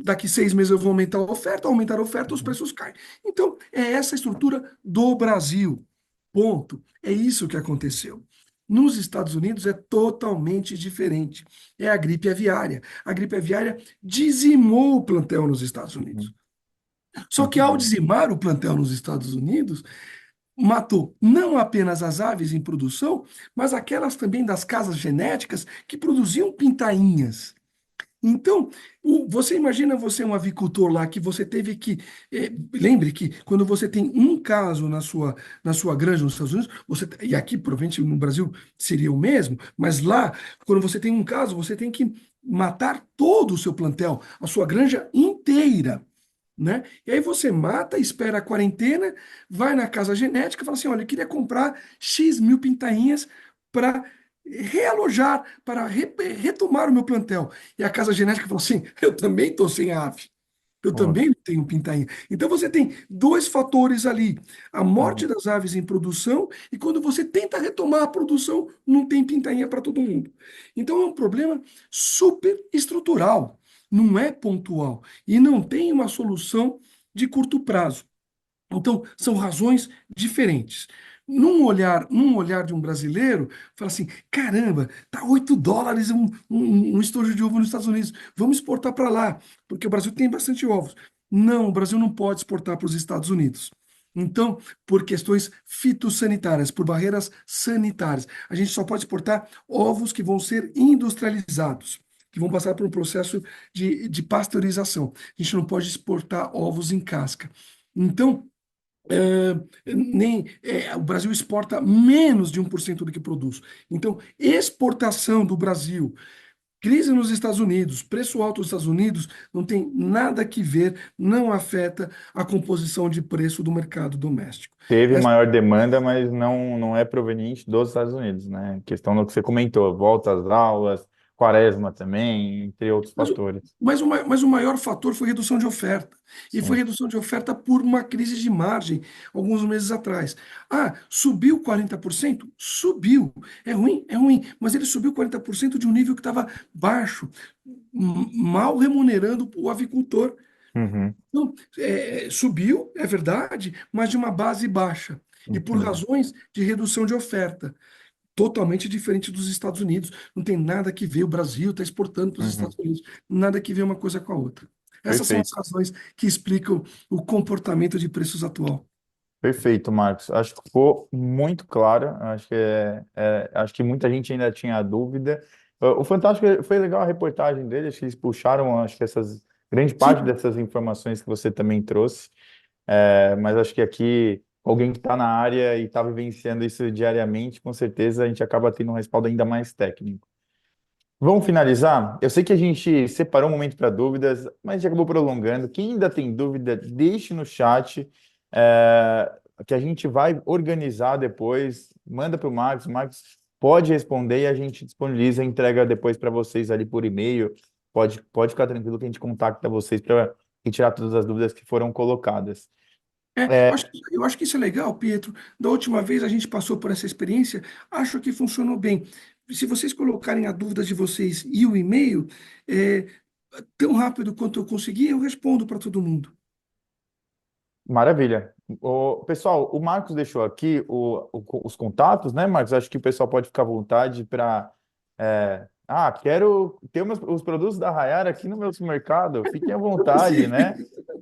daqui 6 meses eu vou aumentar a oferta, aumentar a oferta, os Uhum, preços caem. Então, é essa a estrutura do Brasil. Ponto. É isso que aconteceu. Nos Estados Unidos é totalmente diferente. É a gripe aviária. A gripe aviária dizimou o plantel nos Estados Unidos. uhum, Só que muito ao bem. dizimar o plantel nos Estados Unidos, matou não apenas as aves em produção, mas aquelas também das casas genéticas que produziam pintainhas. Então, você imagina você um avicultor lá que você teve que. Lembre que quando você tem um caso na sua granja nos Estados Unidos, e aqui provavelmente no Brasil seria o mesmo, mas lá, quando você tem um caso, você tem que matar todo o seu plantel, a sua granja inteira. Né? E aí você mata, espera a quarentena, vai na casa genética e fala assim: olha, eu queria comprar X mil pintainhas para realojar, para retomar o meu plantel. E a casa genética fala assim: eu também estou sem ave. Eu também Poxa. não tenho pintainha. Então você tem dois fatores ali: a morte Uhum. das aves em produção, e quando você tenta retomar a produção, não tem pintainha para todo mundo. Então é um problema super estrutural, não é pontual e não tem uma solução de curto prazo. Então, são razões diferentes. Num olhar de um brasileiro, fala assim: caramba, tá $8 um estojo de ovo nos Estados Unidos, vamos exportar para lá, porque o Brasil tem bastante ovos. Não, o Brasil não pode exportar para os Estados Unidos. Então, por questões fitossanitárias, por barreiras sanitárias, a gente só pode exportar ovos que vão ser industrializados, que vão passar por um processo de pasteurização. A gente não pode exportar ovos em casca. Então, o Brasil exporta menos de 1% do que produz. Então, exportação do Brasil, crise nos Estados Unidos, preço alto nos Estados Unidos, não tem nada que ver, não afeta a composição de preço do mercado doméstico. Teve Essa- maior demanda, mas não é proveniente dos Estados Unidos, né? Questão do que você comentou, volta às aulas, quaresma também, entre outros mas, fatores. mas o maior fator foi redução de oferta. E foi Sim. redução de oferta por uma crise de margem, alguns meses atrás. Ah, subiu 40%? Subiu. É ruim? É ruim. Mas ele subiu 40% de um nível que estava baixo, mal remunerando o avicultor. Uhum. Então, subiu, é verdade, mas de uma base baixa. E por Entendi. razões de redução de oferta totalmente diferente dos Estados Unidos. Não tem nada que ver, o Brasil está exportando para os Uhum. Estados Unidos, nada que ver uma coisa com a outra. Essas são as Perfeito. razões que explicam o comportamento de preços atual. Perfeito, Marcos. Acho que ficou muito claro. Acho que muita gente ainda tinha dúvida. O Fantástico foi legal a reportagem dele. Acho que eles puxaram, acho que essas grande parte Sim, dessas informações que você também trouxe. Mas acho que aqui alguém que está na área e está vivenciando isso diariamente, com certeza a gente acaba tendo um respaldo ainda mais técnico. Vamos finalizar? Eu sei que a gente separou um momento para dúvidas, mas a gente acabou prolongando. Quem ainda tem dúvida, deixe no chat, é, que a gente vai organizar depois. Manda para o Marcos pode responder e a gente disponibiliza a entrega depois para vocês ali por e-mail. Pode ficar tranquilo que a gente contacta vocês para retirar todas as dúvidas que foram colocadas. É, eu acho que isso é legal, Pietro. Da última vez a gente passou por essa experiência, acho que funcionou bem. Se vocês colocarem a dúvida de vocês e o e-mail, é, tão rápido quanto eu conseguir, eu respondo para todo mundo. Maravilha. Pessoal, o Marcos deixou aqui os contatos, né, Marcos? Acho que o pessoal pode ficar à vontade para. Quero ter os produtos da Rayara aqui no meu supermercado. Fiquem à vontade, Sim. né?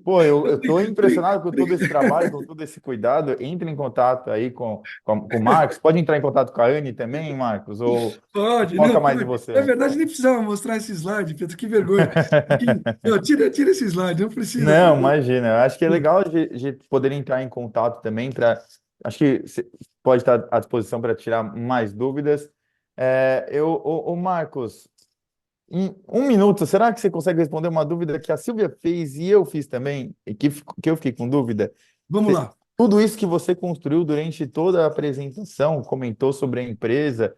Pô, eu estou impressionado com todo esse trabalho, com todo esse cuidado. Entre em contato aí com o Marcos. Pode entrar em contato com a Anne também, Marcos? Ou Pode, foca não, mais em pode. Na você? verdade, nem precisava mostrar esse slide, Pedro, que vergonha. Não, tira esse slide, não precisa. Não, imagina. Eu acho que é legal de poder entrar em contato também para. Acho que você pode estar à disposição para tirar mais dúvidas. Ô, Marcos, em um minuto, será que você consegue responder uma dúvida que a Silvia fez e eu fiz também, e que eu fiquei com dúvida? Vamos lá. Tudo isso que você construiu durante toda a apresentação, comentou sobre a empresa,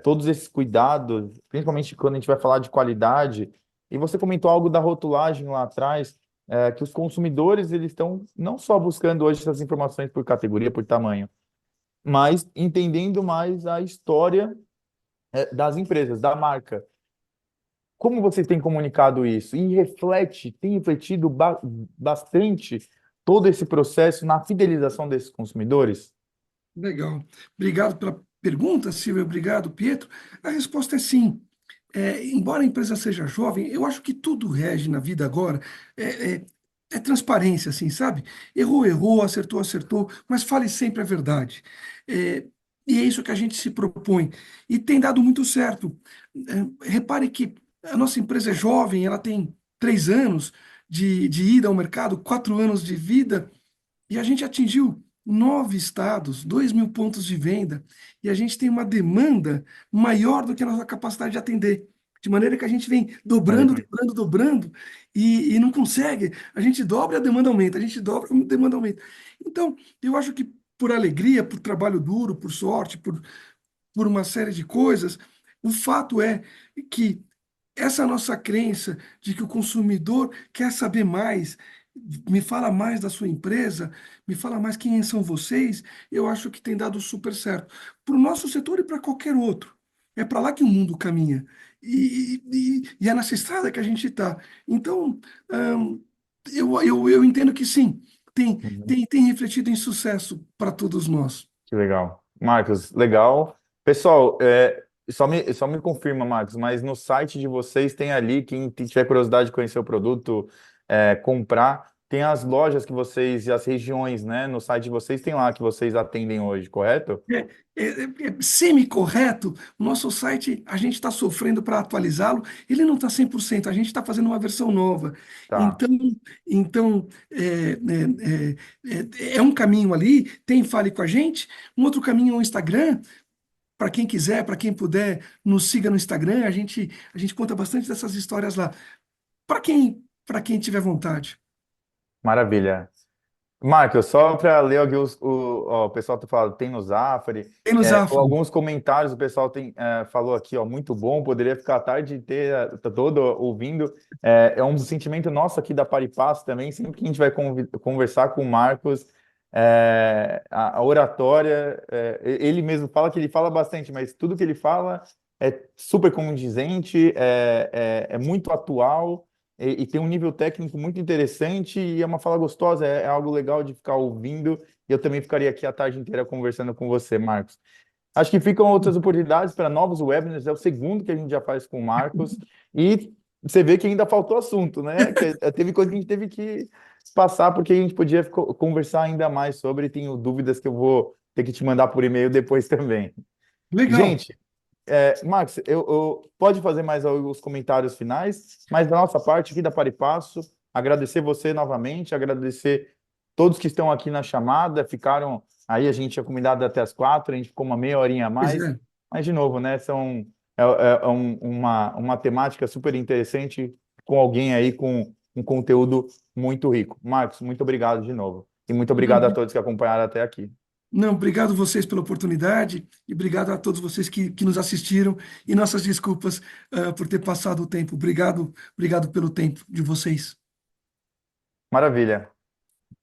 todos esses cuidados, principalmente quando a gente vai falar de qualidade, e você comentou algo da rotulagem lá atrás, que os consumidores eles estão não só buscando hoje essas informações por categoria, por tamanho, mas entendendo mais a história, das empresas, da marca. Como vocês têm comunicado isso? E tem refletido bastante todo esse processo na fidelização desses consumidores? Legal. Obrigado pela pergunta, Silvia. Obrigado, Pietro. A resposta é sim. Embora a empresa seja jovem, eu acho que tudo rege na vida agora. É, é, é transparência, assim, sabe? Errou, errou, acertou, acertou, mas fale sempre a verdade. É, e é isso que a gente se propõe. E tem dado muito certo. Repare que A nossa empresa é jovem, ela tem 3 anos de ida ao mercado, 4 anos de vida, e a gente atingiu 9 estados, 2.000 pontos de venda, e a gente tem uma demanda maior do que a nossa capacidade de atender. De maneira que a gente vem Olha dobrando, que dobrando, dobrando, e não consegue. A gente dobra e a demanda aumenta, a gente dobra e a demanda aumenta. Então, eu acho que por alegria, por trabalho duro, por sorte, por uma série de coisas, o fato é que essa nossa crença de que o consumidor quer saber mais, me fala mais da sua empresa, me fala mais quem são vocês, eu acho que tem dado super certo. Para o nosso setor e para qualquer outro. É para lá que o mundo caminha. E é nessa estrada que a gente está. Então, eu entendo que sim, tem, Uhum. tem refletido em sucesso para todos nós. Que legal. Marcos, legal. Pessoal, só me confirma, Marcos, mas no site de vocês tem ali, quem tiver curiosidade de conhecer o produto, comprar, tem as lojas que vocês, e as regiões, né? No site de vocês tem lá que vocês atendem hoje, correto? É semi-correto. O nosso site, a gente está sofrendo para atualizá-lo. Ele não está 100%. A gente está fazendo uma versão nova. Tá. Então, então é um caminho ali. Tem Fale com a gente. Um outro caminho é o Instagram. Para quem quiser, para quem puder, nos siga no Instagram. A gente conta bastante dessas histórias lá. Para quem tiver vontade. Maravilha. Marcos, só para ler aqui ó, o pessoal tá falando, tem no Zafari, Tem no Zafari. alguns comentários o pessoal falou aqui, ó, muito bom, poderia ficar a tarde inteira toda ouvindo. É um sentimento nosso aqui da Paripasso também, sempre que a gente vai conversar com o Marcos, a oratória, ele mesmo fala que ele fala bastante, mas tudo que ele fala é super condizente, é muito atual e tem um nível técnico muito interessante e é uma fala gostosa, é algo legal de ficar ouvindo. E eu também ficaria aqui a tarde inteira conversando com você, Marcos. Acho que ficam outras oportunidades para novos webinars, é o segundo que a gente já faz com o Marcos. E você vê que ainda faltou assunto, né? Teve coisa que a gente teve que passar porque a gente podia conversar ainda mais sobre. Tenho dúvidas que eu vou ter que te mandar por e-mail depois também. Legal. Gente, Max, pode fazer mais alguns comentários finais, mas da nossa parte aqui da Paripasso, agradecer você novamente, agradecer todos que estão aqui na chamada, ficaram aí, a gente tinha combinado até as 4, a gente ficou uma meia horinha a Pois mais, é. mas de novo, né, uma temática super interessante com alguém aí com um conteúdo muito rico. Marcos, muito obrigado de novo. E muito Não, obrigado a todos que acompanharam até aqui. Não, obrigado vocês pela oportunidade e obrigado a todos vocês que nos assistiram e nossas desculpas por ter passado o tempo. Obrigado, obrigado pelo tempo de vocês. Maravilha.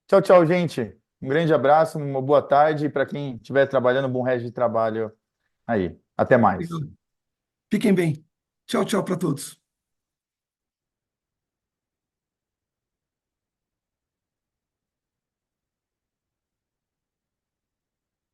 Tchau, tchau, gente. Um grande abraço, uma boa tarde. Para quem estiver trabalhando, um bom resto de trabalho aí. Até mais. Obrigado. Fiquem bem. Tchau, tchau para todos.